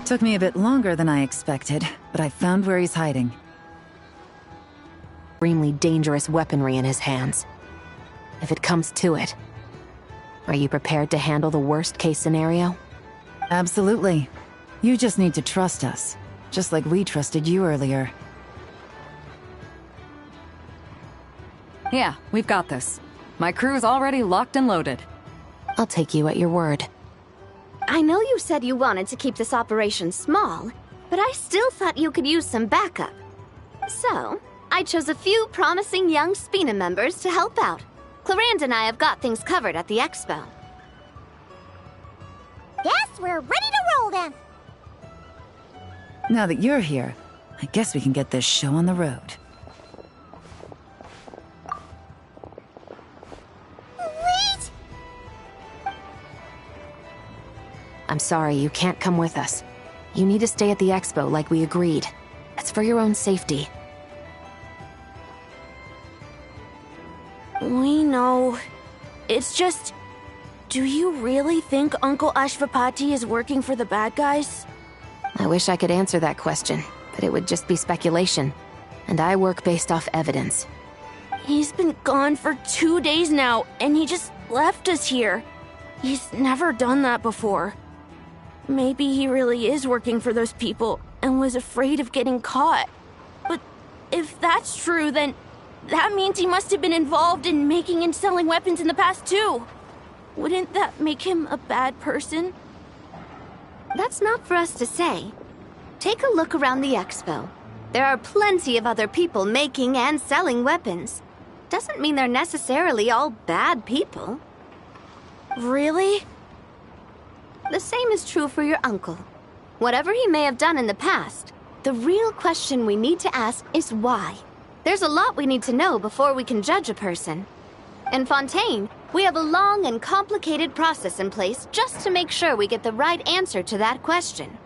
Took me a bit longer than I expected, but I found where he's hiding. Extremely dangerous weaponry in his hands. If it comes to it, are you prepared to handle the worst-case scenario? Absolutely. You just need to trust us, just like we trusted you earlier. Yeah, we've got this. My crew's already locked and loaded. I'll take you at your word. I know you said you wanted to keep this operation small, but I still thought you could use some backup. So, I chose a few promising young Spina members to help out. Clarand and I have got things covered at the expo. Guess we're ready to roll then. Now that you're here, I guess we can get this show on the road. Wait! I'm sorry, you can't come with us. You need to stay at the expo like we agreed. It's for your own safety. We know. It's just... Do you really think Uncle Ashvapati is working for the bad guys? I wish I could answer that question, but it would just be speculation. And I work based off evidence. He's been gone for 2 days now, and he just left us here. He's never done that before. Maybe he really is working for those people and was afraid of getting caught. But if that's true, then that means he must have been involved in making and selling weapons in the past too. Wouldn't that make him a bad person? That's not for us to say. Take a look around the expo. There are plenty of other people making and selling weapons. Doesn't mean they're necessarily all bad people. Really? The same is true for your uncle. Whatever he may have done in the past, the real question we need to ask is why. There's a lot we need to know before we can judge a person. In Fontaine, we have a long and complicated process in place just to make sure we get the right answer to that question.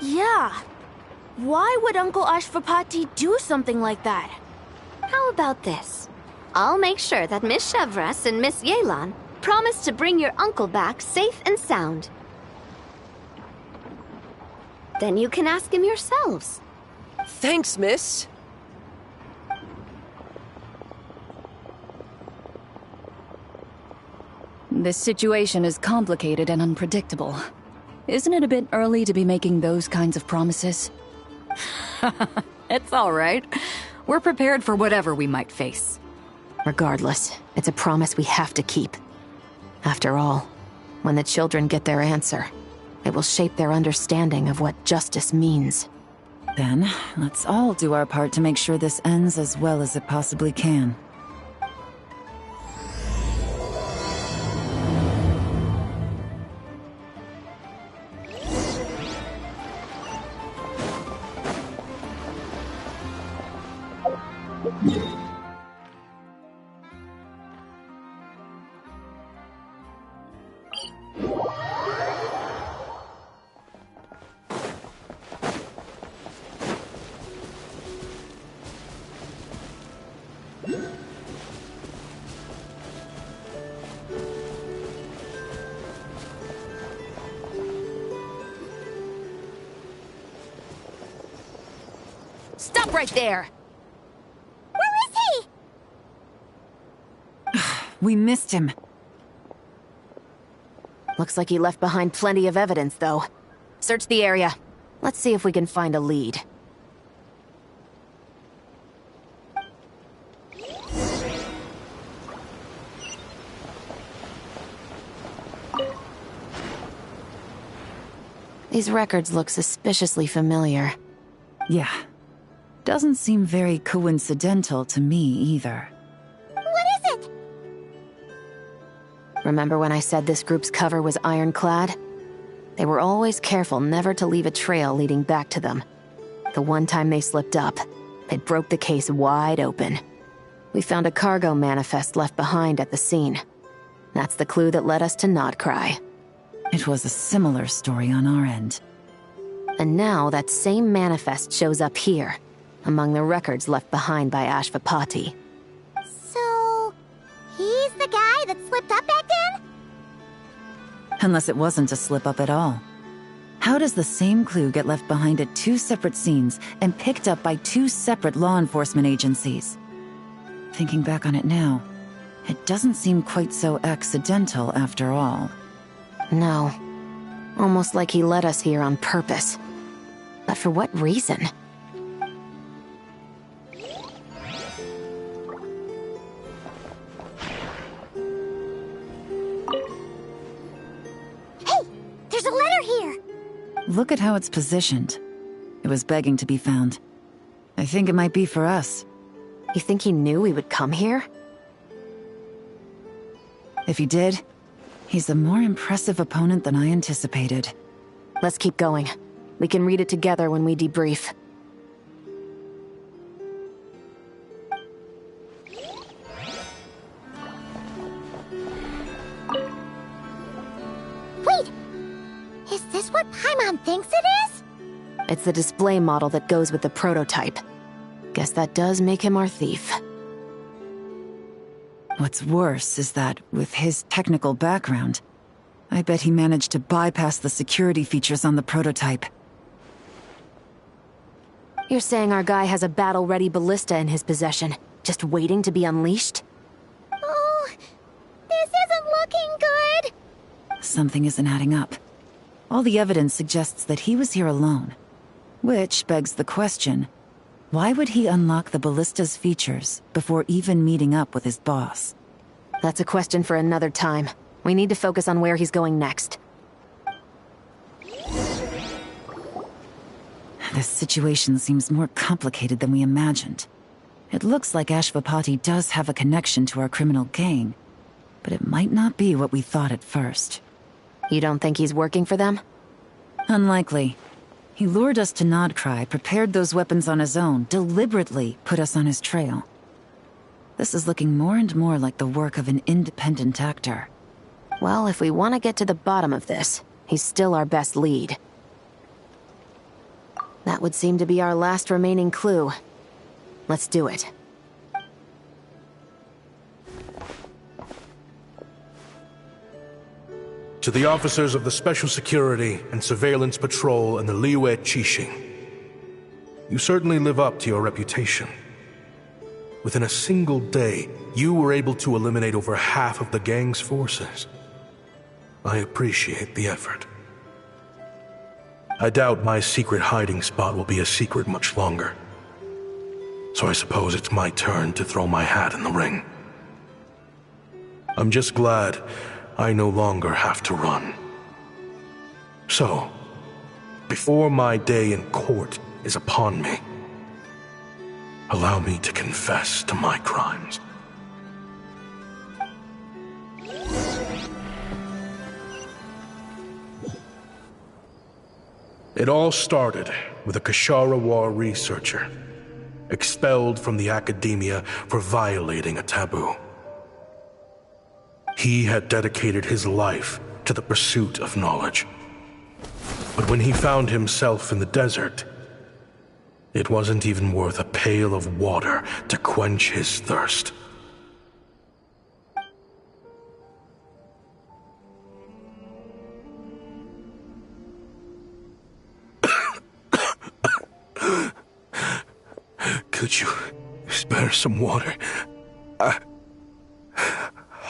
Yeah. Why would Uncle Ashvapati do something like that? How about this? I'll make sure that Miss Chevras and Miss Yelan promise to bring your uncle back safe and sound. Then you can ask him yourselves. Thanks, miss. This situation is complicated and unpredictable. Isn't it a bit early to be making those kinds of promises? It's all right. We're prepared for whatever we might face. Regardless, it's a promise we have to keep. After all, when the children get their answer, it will shape their understanding of what justice means. Then, let's all do our part to make sure this ends as well as it possibly can. Stop right there! Where is he? We missed him. Looks like he left behind plenty of evidence, though. Search the area. Let's see if we can find a lead. These records look suspiciously familiar. Yeah. Doesn't seem very coincidental to me either. What is it? Remember when I said this group's cover was ironclad? They were always careful never to leave a trail leading back to them. The one time they slipped up, it broke the case wide open. We found a cargo manifest left behind at the scene. That's the clue that led us to Nodcry. It was a similar story on our end. And now that same manifest shows up here, among the records left behind by Ashvapati. So, he's the guy that slipped up back then? Unless it wasn't a slip-up at all. How does the same clue get left behind at two separate scenes and picked up by two separate law enforcement agencies? Thinking back on it now, it doesn't seem quite so accidental after all. No. Almost like he led us here on purpose. But for what reason? There's a letter here! Look at how it's positioned. It was begging to be found. I think it might be for us. You think he knew we would come here? If he did, he's a more impressive opponent than I anticipated. Let's keep going. We can read it together when we debrief. Wait! Is this what Paimon thinks it is? It's the display model that goes with the prototype. Guess that does make him our thief. What's worse is that, with his technical background, I bet he managed to bypass the security features on the prototype. You're saying our guy has a battle-ready ballista in his possession, just waiting to be unleashed? Oh, this isn't looking good! Something isn't adding up. All the evidence suggests that he was here alone. Which begs the question, why would he unlock the ballista's features before even meeting up with his boss? That's a question for another time. We need to focus on where he's going next. This situation seems more complicated than we imagined. It looks like Ashvapati does have a connection to our criminal gang, but it might not be what we thought at first. You don't think he's working for them? Unlikely. He lured us to Nodcry, prepared those weapons on his own, deliberately put us on his trail. This is looking more and more like the work of an independent actor. Well, if we want to get to the bottom of this, he's still our best lead. That would seem to be our last remaining clue. Let's do it. To the officers of the Special Security and Surveillance Patrol and the Liyue Qixing, you certainly live up to your reputation. Within a single day, you were able to eliminate over half of the gang's forces. I appreciate the effort. I doubt my secret hiding spot will be a secret much longer. So I suppose it's my turn to throw my hat in the ring. I'm just glad I no longer have to run. So, before my day in court is upon me, allow me to confess to my crimes. It all started with a Kashara War researcher, expelled from the academia for violating a taboo. He had dedicated his life to the pursuit of knowledge. But when he found himself in the desert, it wasn't even worth a pail of water to quench his thirst. Could you spare some water?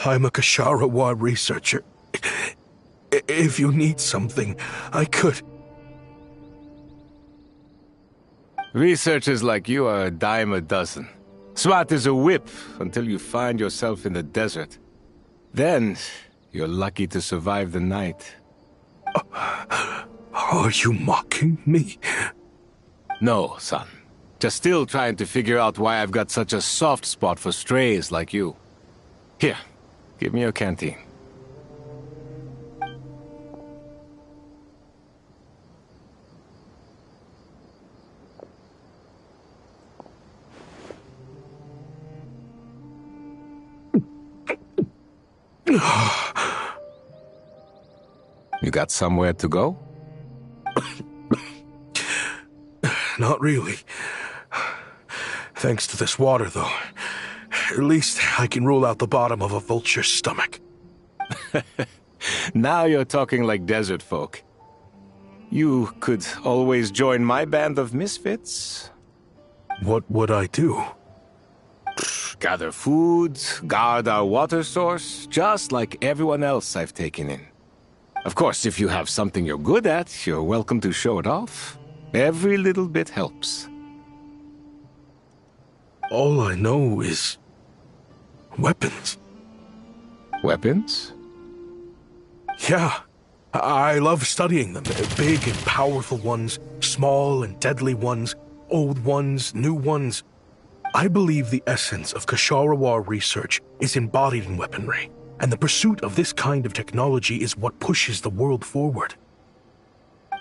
I'm a Kashara War researcher. If you need something, I could. Researchers like you are a dime a dozen. Smart as a whip until you find yourself in the desert. Then, you're lucky to survive the night. Are you mocking me? No, son. Just still trying to figure out why I've got such a soft spot for strays like you. Here, give me your canteen. You got somewhere to go? Not really. Thanks to this water, though. At least I can rule out the bottom of a vulture's stomach. Now you're talking like desert folk. You could always join my band of misfits. What would I do? Gather food, guard our water source, just like everyone else I've taken in. Of course, if you have something you're good at, you're welcome to show it off. Every little bit helps. All I know is weapons. Weapons? Yeah. I love studying them. Big and powerful ones, small and deadly ones, old ones, new ones. I believe the essence of Kashara War research is embodied in weaponry, and the pursuit of this kind of technology is what pushes the world forward.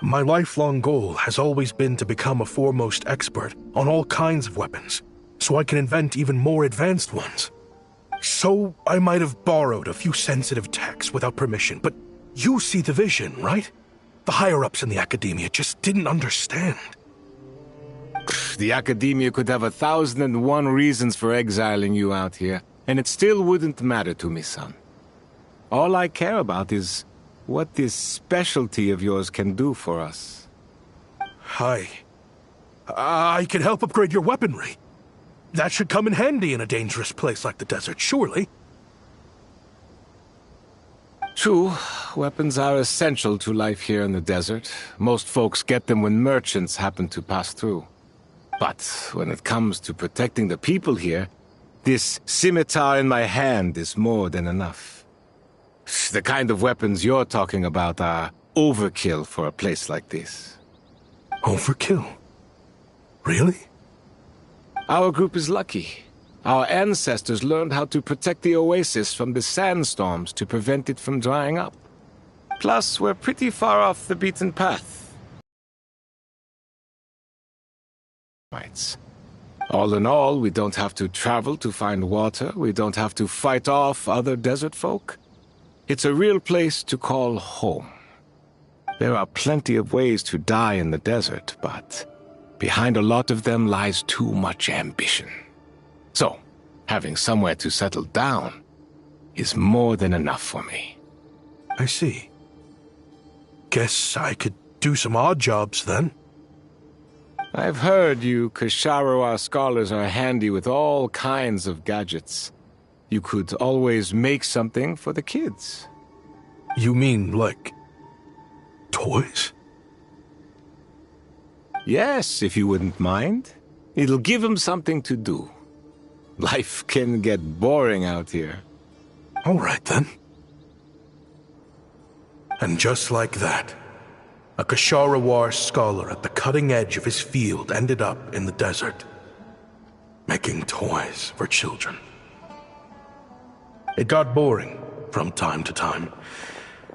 My lifelong goal has always been to become a foremost expert on all kinds of weapons, so I can invent even more advanced ones. So I might have borrowed a few sensitive techs without permission, but you see the vision, right? The higher-ups in the academia just didn't understand. The academia could have 1,001 reasons for exiling you out here, and it still wouldn't matter to me, son. All I care about is what this specialty of yours can do for us. I can help upgrade your weaponry. That should come in handy in a dangerous place like the desert, surely. True, weapons are essential to life here in the desert. Most folks get them when merchants happen to pass through. But when it comes to protecting the people here, this scimitar in my hand is more than enough. The kind of weapons you're talking about are overkill for a place like this. Overkill? Really? Our group is lucky. Our ancestors learned how to protect the oasis from the sandstorms to prevent it from drying up. Plus, we're pretty far off the beaten path. All in all, we don't have to travel to find water. We don't have to fight off other desert folk. It's a real place to call home. There are plenty of ways to die in the desert, but behind a lot of them lies too much ambition. So, having somewhere to settle down is more than enough for me. I see. Guess I could do some odd jobs then. I've heard you Kasharawa scholars are handy with all kinds of gadgets. You could always make something for the kids. You mean, like, toys? Yes, if you wouldn't mind. It'll give them something to do. Life can get boring out here. All right, then. And just like that, a Kasharawar scholar at the cutting edge of his field ended up in the desert, making toys for children. It got boring from time to time,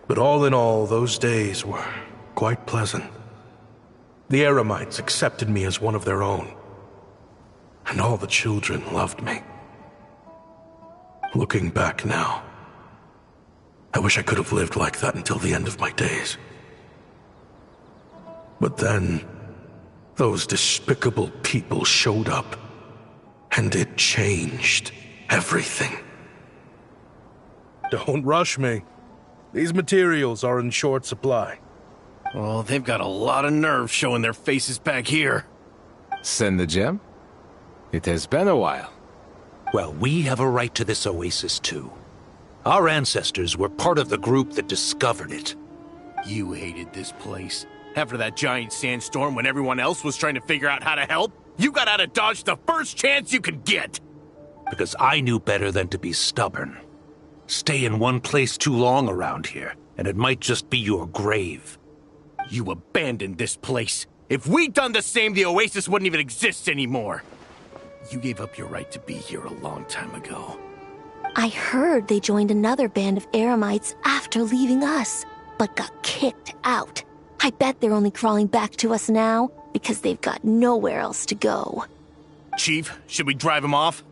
but all in all, those days were quite pleasant. The Eremites accepted me as one of their own, and all the children loved me. Looking back now, I wish I could have lived like that until the end of my days. But then, those despicable people showed up, and it changed everything. Don't rush me. These materials are in short supply. Oh, they've got a lot of nerve showing their faces back here. Send the gem? It has been a while. Well, we have a right to this oasis too. Our ancestors were part of the group that discovered it. You hated this place. After that giant sandstorm when everyone else was trying to figure out how to help, you got out of Dodge the first chance you could get! Because I knew better than to be stubborn. Stay in one place too long around here, and it might just be your grave. You abandoned this place. If we'd done the same, the oasis wouldn't even exist anymore. You gave up your right to be here a long time ago. I heard they joined another band of Eremites after leaving us, but got kicked out. I bet they're only crawling back to us now because they've got nowhere else to go. Chief, should we drive him off?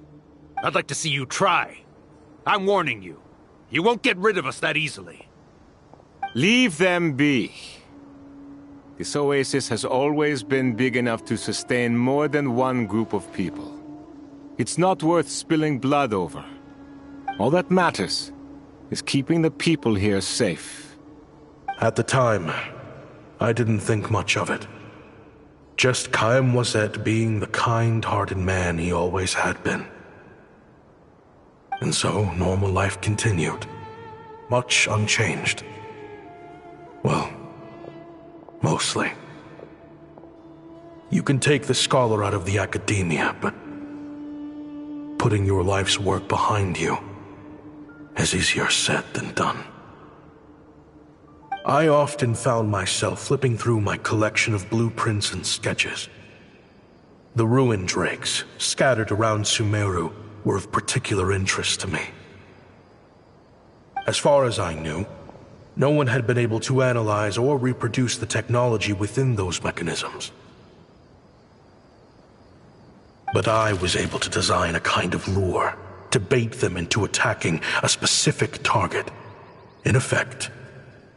I'd like to see you try. I'm warning you. You won't get rid of us that easily. Leave them be. This oasis has always been big enough to sustain more than one group of people. It's not worth spilling blood over. All that matters is keeping the people here safe. At the time, I didn't think much of it. Just Chaim Wazet being the kind-hearted man he always had been. And so, normal life continued, much unchanged. Well, mostly. You can take the scholar out of the academia, but putting your life's work behind you is easier said than done. I often found myself flipping through my collection of blueprints and sketches. The ruin drakes scattered around Sumeru were of particular interest to me. As far as I knew, no one had been able to analyze or reproduce the technology within those mechanisms. But I was able to design a kind of lure to bait them into attacking a specific target. In effect,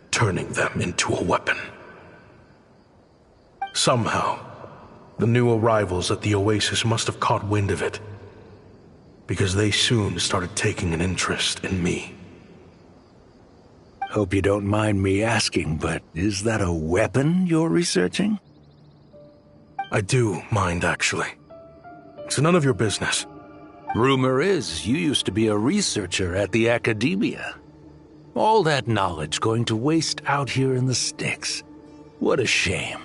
turning them into a weapon. Somehow, the new arrivals at the oasis must have caught wind of it, because they soon started taking an interest in me. Hope you don't mind me asking, but is that a weapon you're researching? I do mind, actually. It's none of your business. Rumor is you used to be a researcher at the academia. All that knowledge going to waste out here in the sticks. What a shame.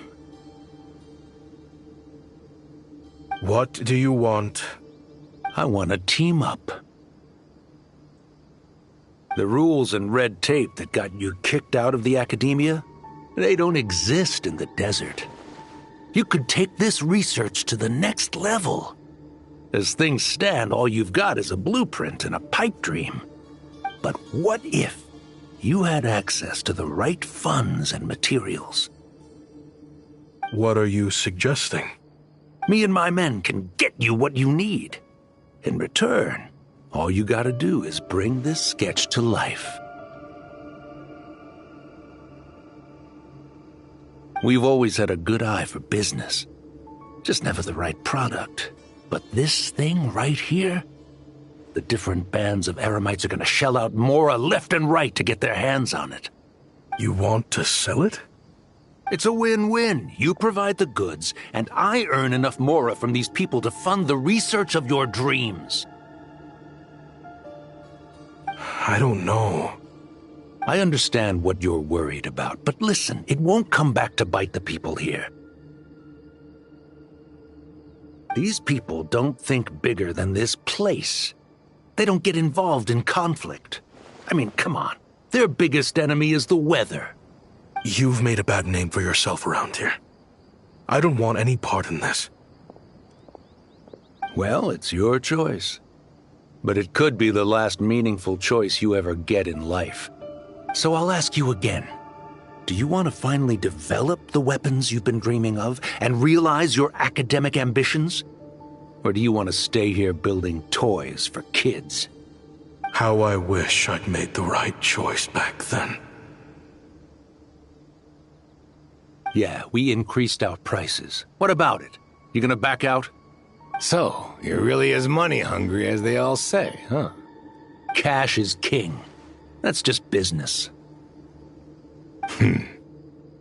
What do you want? I want to team up. The rules and red tape that got you kicked out of the academia, they don't exist in the desert. You could take this research to the next level. As things stand, all you've got is a blueprint and a pipe dream. But what if you had access to the right funds and materials? What are you suggesting? Me and my men can get you what you need. In return, all you gotta do is bring this sketch to life. We've always had a good eye for business. Just never the right product. But this thing right here, the different bands of Eremites are gonna shell out Mora left and right to get their hands on it. You want to sell it? It's a win-win. You provide the goods, and I earn enough Mora from these people to fund the research of your dreams. I don't know. I understand what you're worried about, but listen, it won't come back to bite the people here. These people don't think bigger than this place. They don't get involved in conflict. I mean, come on. Their biggest enemy is the weather. You've made a bad name for yourself around here. I don't want any part in this. Well, it's your choice. But it could be the last meaningful choice you ever get in life. So I'll ask you again. Do you want to finally develop the weapons you've been dreaming of and realize your academic ambitions? Or do you want to stay here building toys for kids? How I wish I'd made the right choice back then. Yeah, we increased our prices. What about it? You gonna back out? So, you're really as money hungry as they all say, huh? Cash is king. That's just business.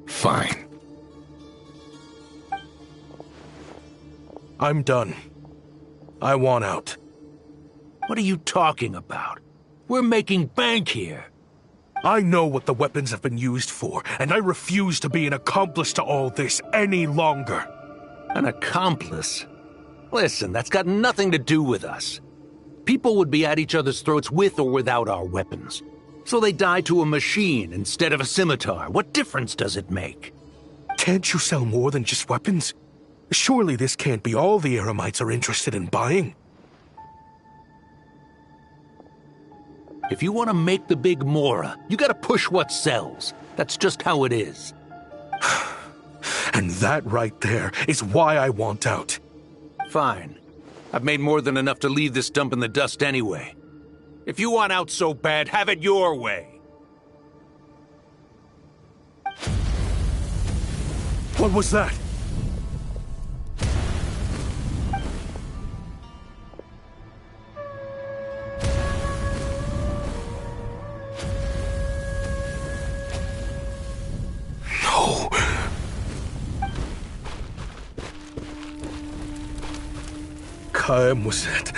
Fine. I'm done. I want out. What are you talking about? We're making bank here. I know what the weapons have been used for, and I refuse to be an accomplice to all this any longer. An accomplice? Listen, that's got nothing to do with us. People would be at each other's throats with or without our weapons. So they die to a machine instead of a scimitar. What difference does it make? Can't you sell more than just weapons? Surely this can't be all the Eremites are interested in buying. If you want to make the big Mora, you gotta push what sells. That's just how it is. And that right there is why I want out. Fine. I've made more than enough to leave this dump in the dust anyway. If you want out so bad, have it your way. What was that? No. Kaem was it.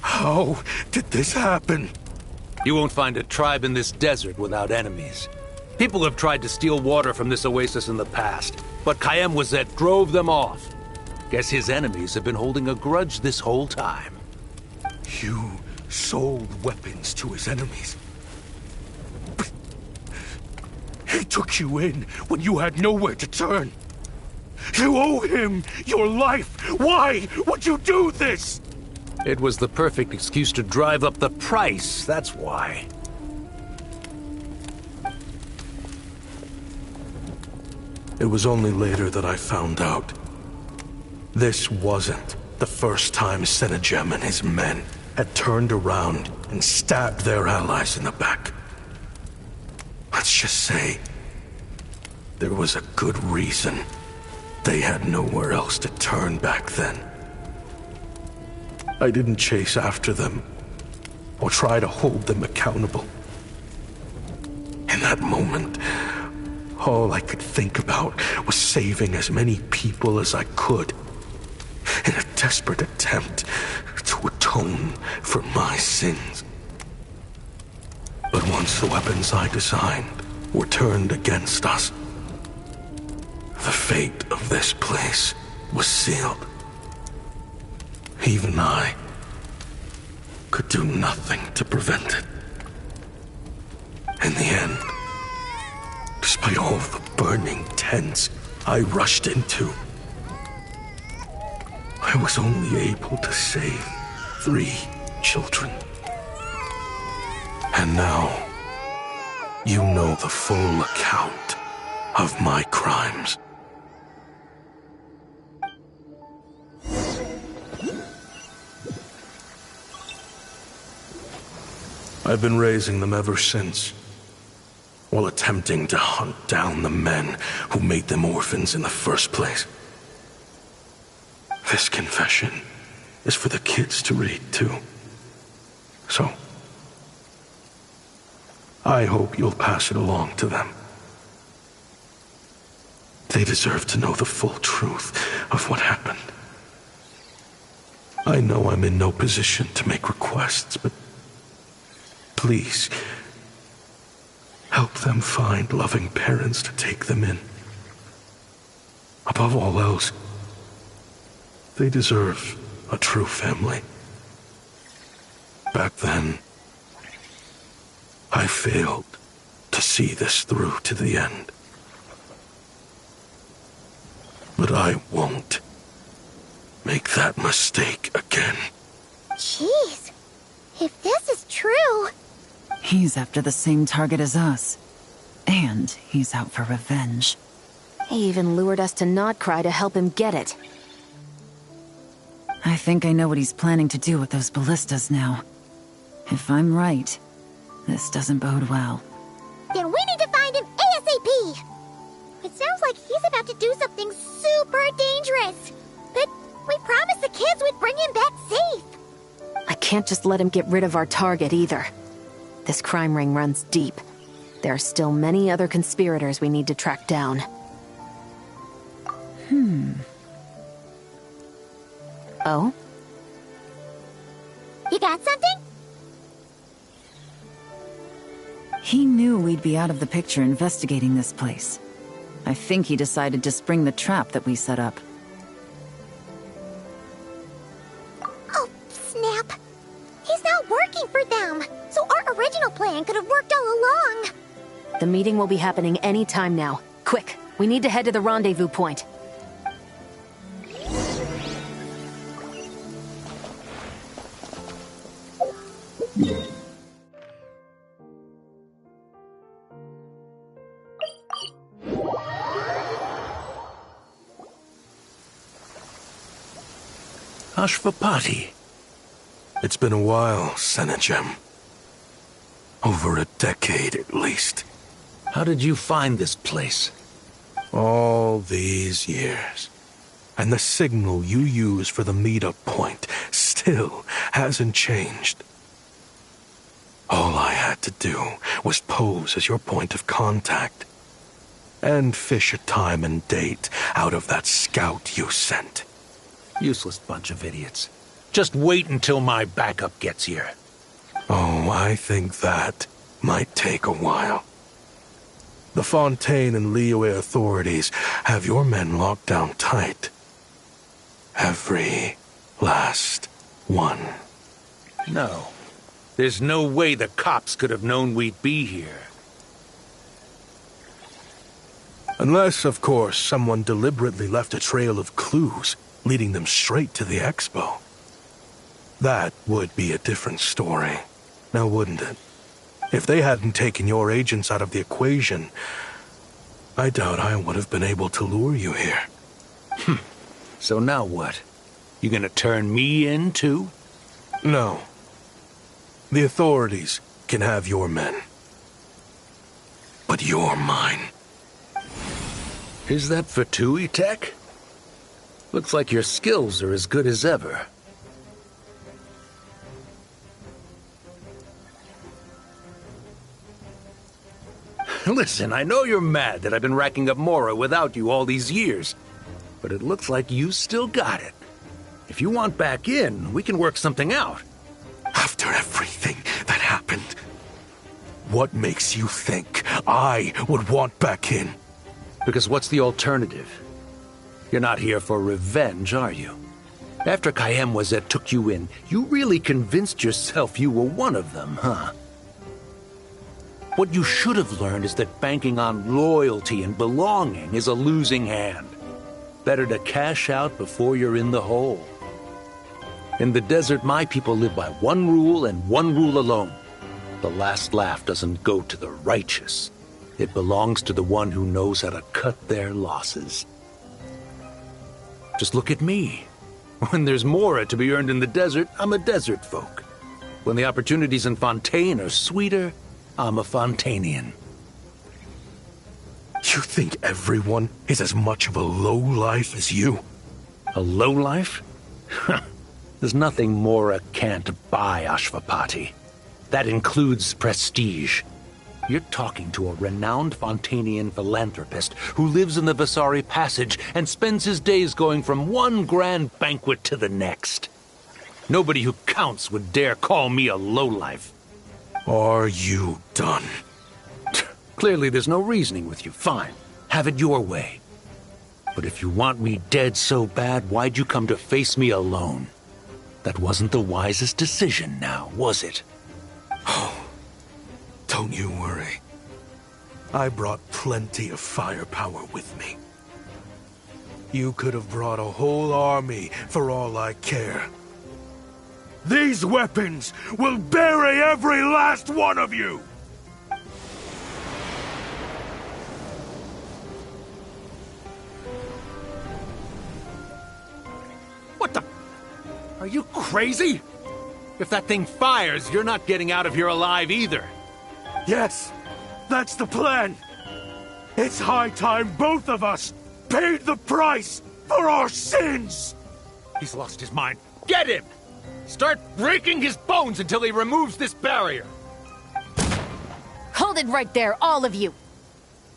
How did this happen? You won't find a tribe in this desert without enemies. People have tried to steal water from this oasis in the past, but Kaem Wazet drove them off. Guess his enemies have been holding a grudge this whole time. You sold weapons to his enemies. He took you in when you had nowhere to turn. You owe him your life. Why would you do this? It was the perfect excuse to drive up the price, that's why. It was only later that I found out. This wasn't the first time Senegem and his men had turned around and stabbed their allies in the back. Let's just say, there was a good reason they had nowhere else to turn back then. I didn't chase after them or try to hold them accountable. In that moment, all I could think about was saving as many people as I could in a desperate attempt to atone for my sins. But once the weapons I designed were turned against us, the fate of this place was sealed. Even I could do nothing to prevent it. In the end, despite all the burning tents I rushed into, I was only able to save 3 children. And now, you know the full account of my crimes. I've been raising them ever since, while attempting to hunt down the men who made them orphans in the first place. This confession is for the kids to read, too. So, I hope you'll pass it along to them. They deserve to know the full truth of what happened. I know I'm in no position to make requests, but please, help them find loving parents to take them in. Above all else, they deserve a true family. Back then, I failed to see this through to the end. But I won't make that mistake again. Jeez, if this is true... He's after the same target as us. And he's out for revenge. He even lured us to Nodcry to help him get it. I think I know what he's planning to do with those ballistas now. If I'm right, this doesn't bode well. Then we need to find him ASAP! It sounds like he's about to do something super dangerous. But we promised the kids we'd bring him back safe. I can't just let him get rid of our target either. This crime ring runs deep. There are still many other conspirators we need to track down. Oh? You got something? He knew we'd be out of the picture investigating this place. I think he decided to spring the trap that we set up. Oh, snap. He's not working for them. So our original plan could have worked all along. The meeting will be happening any time now. Quick, we need to head to the rendezvous point. Ashvapati. It's been a while, Senegem. Over a decade at least. How did you find this place? All these years. And the signal you use for the meetup point still hasn't changed. All I had to do was pose as your point of contact. And fish a time and date out of that scout you sent. Useless bunch of idiots. Just wait until my backup gets here. Oh, I think that might take a while. The Fontaine and Liyue authorities have your men locked down tight. Every last one. No. There's no way the cops could have known we'd be here. Unless, of course, someone deliberately left a trail of clues, leading them straight to the expo. That would be a different story, now wouldn't it? If they hadn't taken your agents out of the equation, I doubt I would have been able to lure you here. So now what? You gonna turn me in, too? No. The authorities can have your men. But you're mine. Is that Fatui tech? Looks like your skills are as good as ever. Listen, I know you're mad that I've been racking up Mora without you all these years, but it looks like you still got it. If you want back in, we can work something out. After everything that happened, what makes you think I would want back in? Because what's the alternative? You're not here for revenge, are you? After Kayem Wazet took you in, you really convinced yourself you were one of them, huh? What you should have learned is that banking on loyalty and belonging is a losing hand. Better to cash out before you're in the hole. In the desert, my people live by one rule and one rule alone. The last laugh doesn't go to the righteous. It belongs to the one who knows how to cut their losses. Just look at me. When there's Mora to be earned in the desert, I'm a desert folk. When the opportunities in Fontaine are sweeter, I'm a Fontanian. You think everyone is as much of a lowlife as you? A lowlife? There's nothing Mora can't buy, Ashvapati. That includes prestige. You're talking to a renowned Fontanian philanthropist who lives in the Vasari Passage and spends his days going from one grand banquet to the next. Nobody who counts would dare call me a lowlife. Are you done? Clearly there's no reasoning with you. Fine. Have it your way. But if you want me dead so bad, why'd you come to face me alone? That wasn't the wisest decision now, was it? Oh, don't you worry. I brought plenty of firepower with me. You could have brought a whole army for all I care. These weapons will bury every last one of you! What the? Are you crazy? If that thing fires, you're not getting out of here alive either. Yes, that's the plan. It's high time both of us paid the price for our sins! He's lost his mind. Get him! Start breaking his bones until he removes this barrier! Hold it right there, all of you!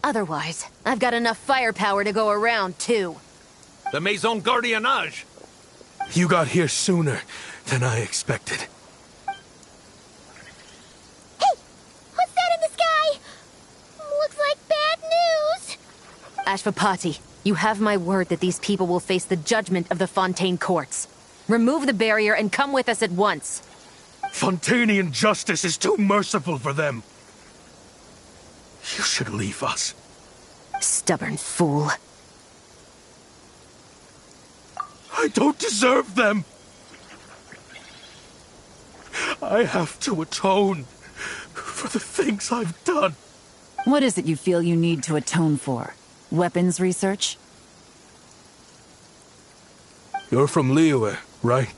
Otherwise, I've got enough firepower to go around, too. The Maison Gardiennage! You got here sooner than I expected. Hey! What's that in the sky? Looks like bad news! Ashvapati, you have my word that these people will face the judgment of the Fontaine courts. Remove the barrier and come with us at once. Fontanian justice is too merciful for them. You should leave us. Stubborn fool. I don't deserve them. I have to atone for the things I've done. What is it you feel you need to atone for? Weapons research? You're from Liyue, right?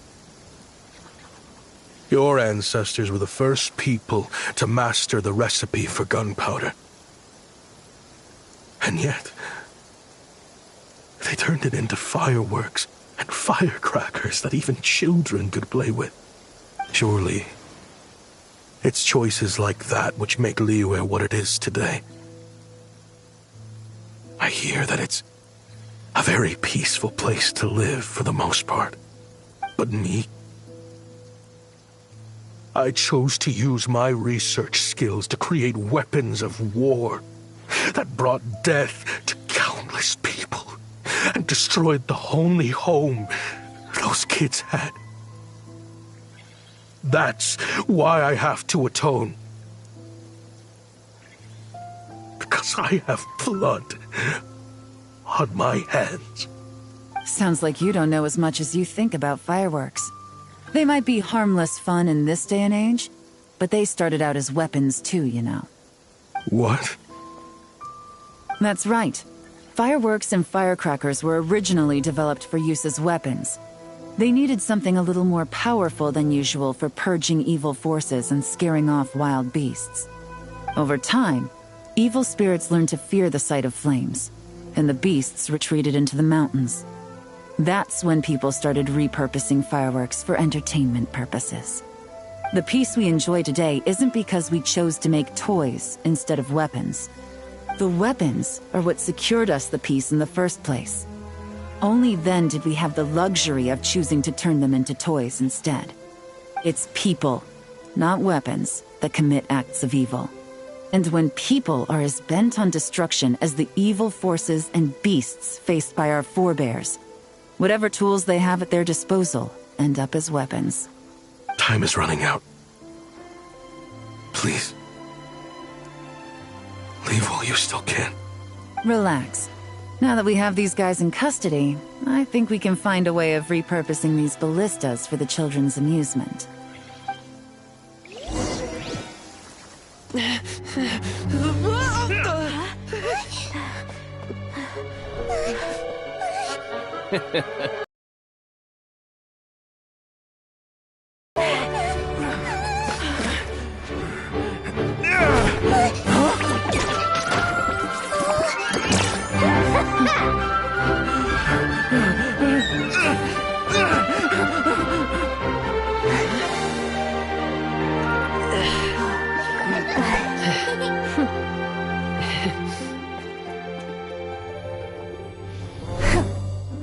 Your ancestors were the first people to master the recipe for gunpowder. And yet, they turned it into fireworks and firecrackers that even children could play with. Surely, it's choices like that which make Liyue what it is today. I hear that it's a very peaceful place to live for the most part. But me? I chose to use my research skills to create weapons of war that brought death to countless people and destroyed the only home those kids had. That's why I have to atone. Because I have blood on my hands. Sounds like you don't know as much as you think about fireworks. They might be harmless fun in this day and age, but they started out as weapons too, you know. What? That's right. Fireworks and firecrackers were originally developed for use as weapons. They needed something a little more powerful than usual for purging evil forces and scaring off wild beasts. Over time, evil spirits learned to fear the sight of flames, and the beasts retreated into the mountains. That's when people started repurposing fireworks for entertainment purposes. The peace we enjoy today isn't because we chose to make toys instead of weapons. The weapons are what secured us the peace in the first place. Only then did we have the luxury of choosing to turn them into toys instead. It's people, not weapons, that commit acts of evil. And when people are as bent on destruction as the evil forces and beasts faced by our forebears, whatever tools they have at their disposal end up as weapons. Time is running out. Please. Leave while you still can. Relax. Now that we have these guys in custody, I think we can find a way of repurposing these ballistas for the children's amusement.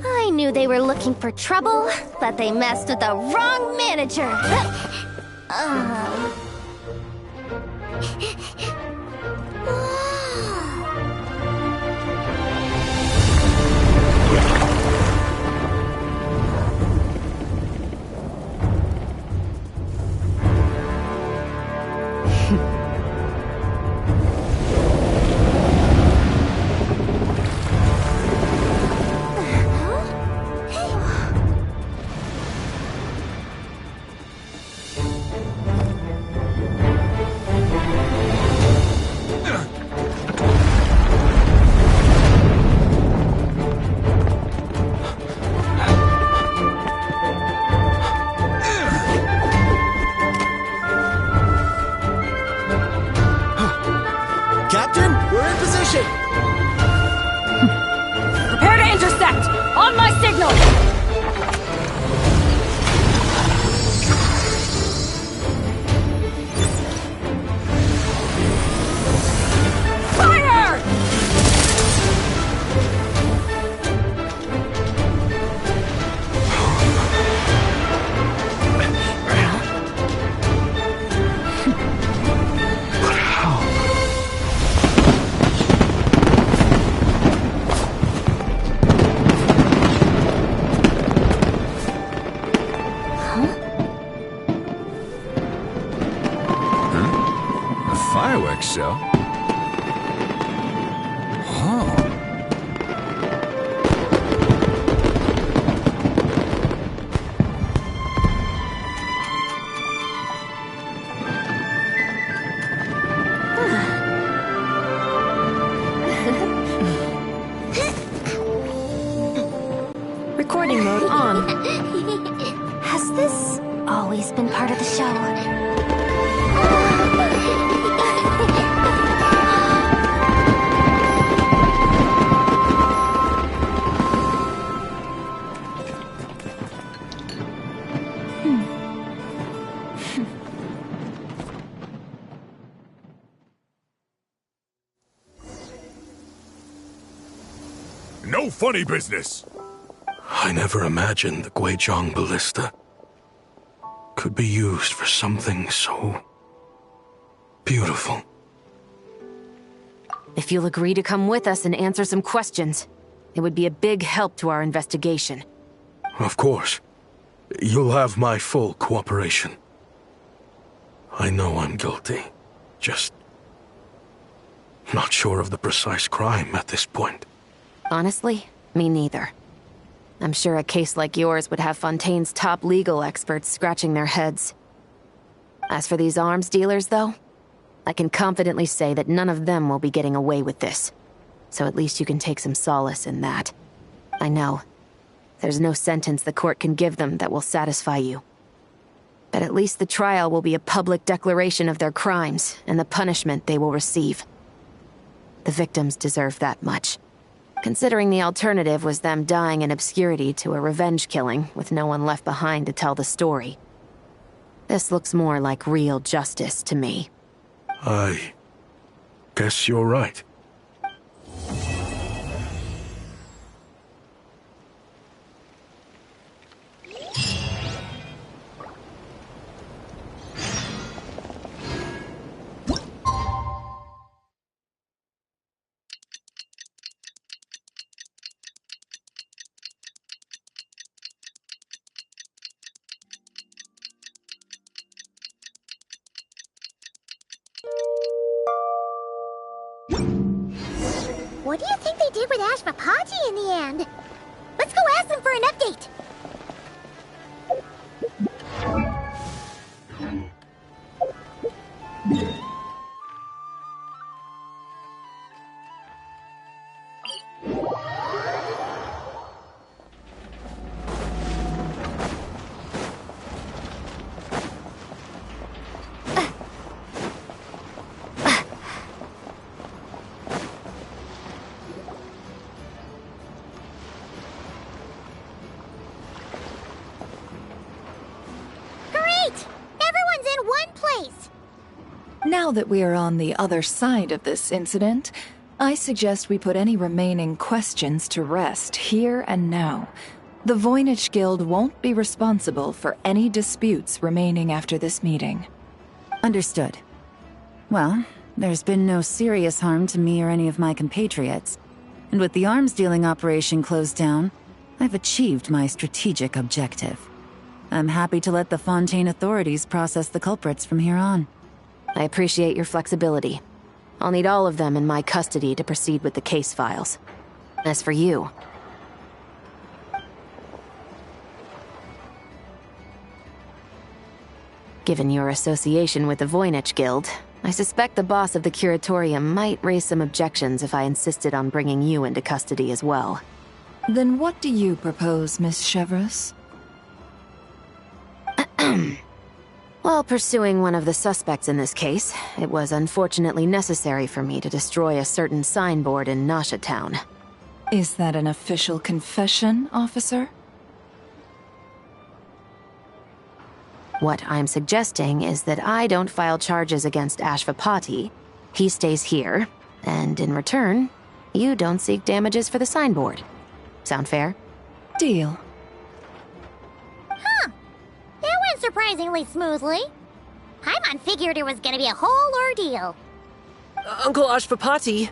I knew they were looking for trouble, but they messed with the wrong manager. Captain, we're in position! Prepare to intercept! On my signal! Fire! Fireworks show? Huh. Recording mode on. Has this always been part of the show? No funny business! I never imagined the Guizhong ballista could be used for something so beautiful. If you'll agree to come with us and answer some questions, it would be a big help to our investigation. Of course. You'll have my full cooperation. I know I'm guilty. Just not sure of the precise crime at this point. Honestly, me neither. I'm sure a case like yours would have Fontaine's top legal experts scratching their heads. As for these arms dealers, though, I can confidently say that none of them will be getting away with this. So at least you can take some solace in that. I know. There's no sentence the court can give them that will satisfy you. But at least the trial will be a public declaration of their crimes and the punishment they will receive. The victims deserve that much. Considering the alternative was them dying in obscurity to a revenge killing with no one left behind to tell the story. This looks more like real justice to me. I guess you're right. What do you think they did with Ashvapati in the end? Let's go ask them for an update. Now that we are on the other side of this incident, I suggest we put any remaining questions to rest here and now. The Voynich Guild won't be responsible for any disputes remaining after this meeting. Understood. Well, there's been no serious harm to me or any of my compatriots. And with the arms dealing operation closed down, I've achieved my strategic objective. I'm happy to let the Fontaine authorities process the culprits from here on. I appreciate your flexibility. I'll need all of them in my custody to proceed with the case files. As for you... Given your association with the Voynich Guild, I suspect the boss of the Curatorium might raise some objections if I insisted on bringing you into custody as well. Then what do you propose, Miss Chevreuse? While pursuing one of the suspects in this case, it was unfortunately necessary for me to destroy a certain signboard in Nasha Town. Is that an official confession, officer? What I'm suggesting is that I don't file charges against Ashvapati. He stays here, and in return, you don't seek damages for the signboard. Sound fair? Deal. Huh. That went surprisingly smoothly. Paimon figured it was gonna be a whole ordeal. Uncle Ashvapati,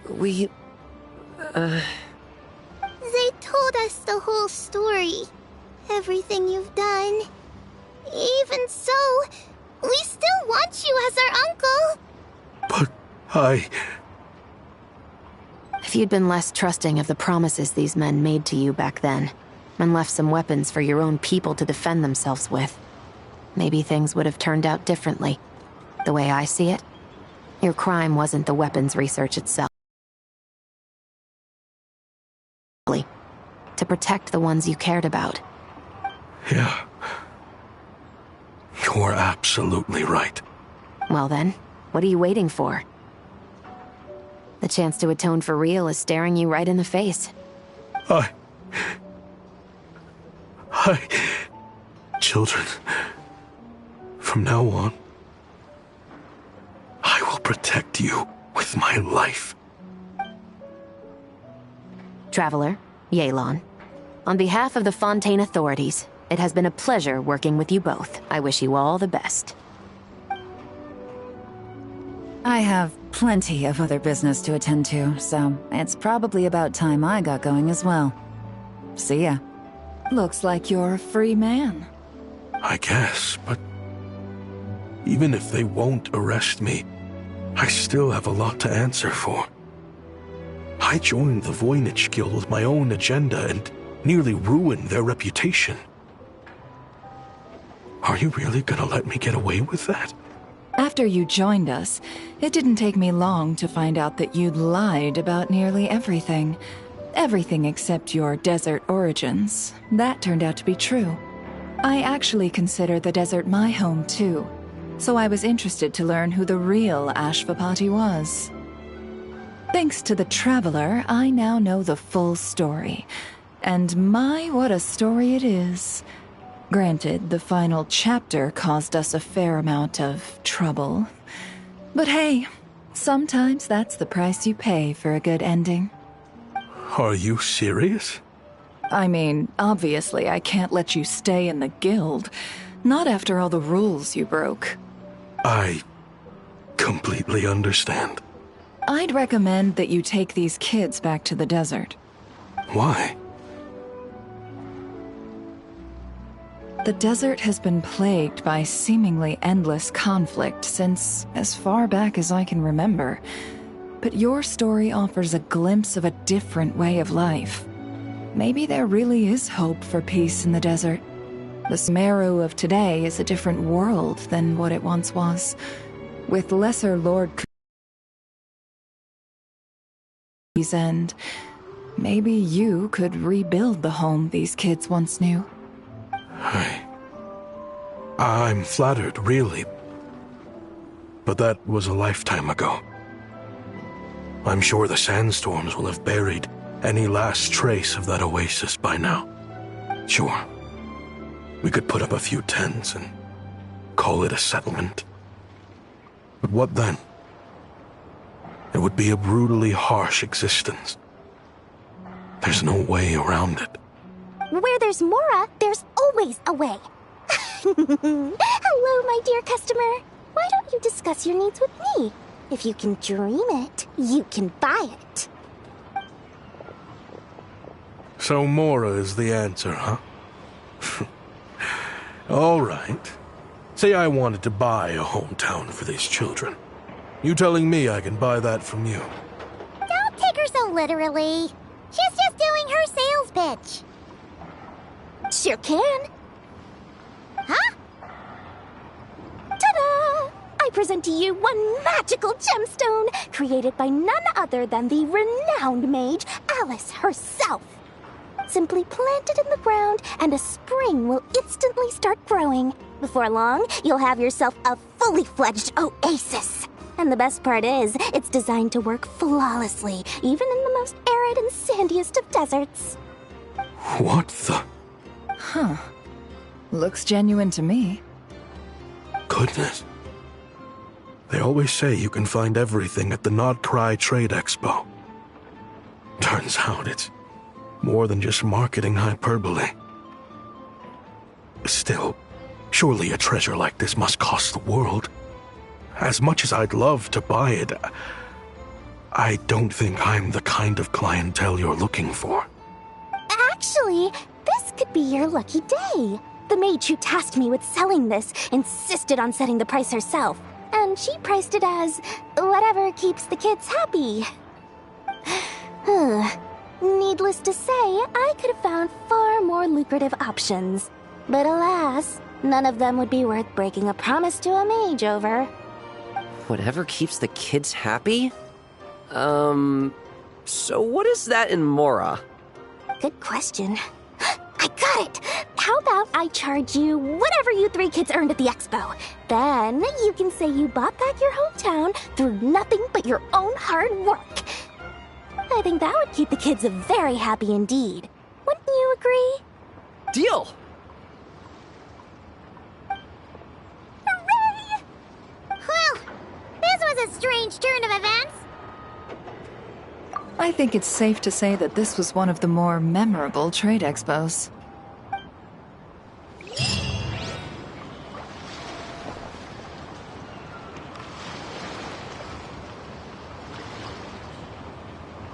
we... They told us the whole story. Everything you've done. Even so, we still want you as our uncle. But If you'd been less trusting of the promises these men made to you back then, and left some weapons for your own people to defend themselves with, maybe things would have turned out differently. The way I see it, your crime wasn't the weapons research itself. To protect the ones you cared about. Yeah. You're absolutely right. Well then, what are you waiting for? The chance to atone for real is staring you right in the face. Children, from now on, I will protect you with my life. Traveler, Yelan, on behalf of the Fontaine authorities, it has been a pleasure working with you both. I wish you all the best. I have plenty of other business to attend to, so it's probably about time I got going as well. See ya. Looks like you're a free man. I guess, but even if they won't arrest me, I still have a lot to answer for. I joined the Voynich Guild with my own agenda and nearly ruined their reputation. Are you really gonna let me get away with that? After you joined us, it didn't take me long to find out that you'd lied about nearly everything. Everything except your desert origins. That turned out to be true. I actually consider the desert my home too, so I was interested to learn who the real Ashvapati was. Thanks to the Traveler, I now know the full story. And my, what a story it is. Granted, the final chapter caused us a fair amount of trouble. But hey, sometimes that's the price you pay for a good ending. Are you serious? I mean, obviously I can't let you stay in the guild. Not after all the rules you broke. I completely understand. I'd recommend that you take these kids back to the desert. Why? The desert has been plagued by seemingly endless conflict since as far back as I can remember. But your story offers a glimpse of a different way of life. Maybe there really is hope for peace in the desert. The Sumeru of today is a different world than what it once was, with lesser Lord and maybe you could rebuild the home these kids once knew. I'm flattered, really. But that was a lifetime ago. I'm sure the sandstorms will have buried any last trace of that oasis by now. Sure, we could put up a few tents and call it a settlement. But what then? It would be a brutally harsh existence. There's no way around it. Where there's Mora, there's always a way. Hello, my dear customer. Why don't you discuss your needs with me? If you can dream it, you can buy it. So Mora is the answer, huh? All right. Say I wanted to buy a hometown for these children. You telling me I can buy that from you? Don't take her so literally. She's just doing her sales pitch. Sure can. Huh? Ta-da! I present to you one magical gemstone created by none other than the renowned mage Alice herself. Simply plant it in the ground and a spring will instantly start growing. Before long, you'll have yourself a fully fledged oasis. And the best part is, it's designed to work flawlessly, even in the most arid and sandiest of deserts. What the? Huh. Looks genuine to me. Goodness. They always say you can find everything at the Not Cry Trade Expo. Turns out it's more than just marketing hyperbole. Still, surely a treasure like this must cost the world. As much as I'd love to buy it, I don't think I'm the kind of clientele you're looking for. Actually, this could be your lucky day. The mage who tasked me with selling this insisted on setting the price herself, and she priced it as whatever keeps the kids happy. Needless to say, I could have found far more lucrative options. But alas, none of them would be worth breaking a promise to a mage over. Whatever keeps the kids happy? So what is that in Mora? Good question. I got it! How about I charge you whatever you three kids earned at the expo? Then you can say you bought back your hometown through nothing but your own hard work. I think that would keep the kids very happy indeed. Wouldn't you agree? Deal! Hooray! Well, this was a strange turn of events. I think it's safe to say that this was one of the more memorable trade expos.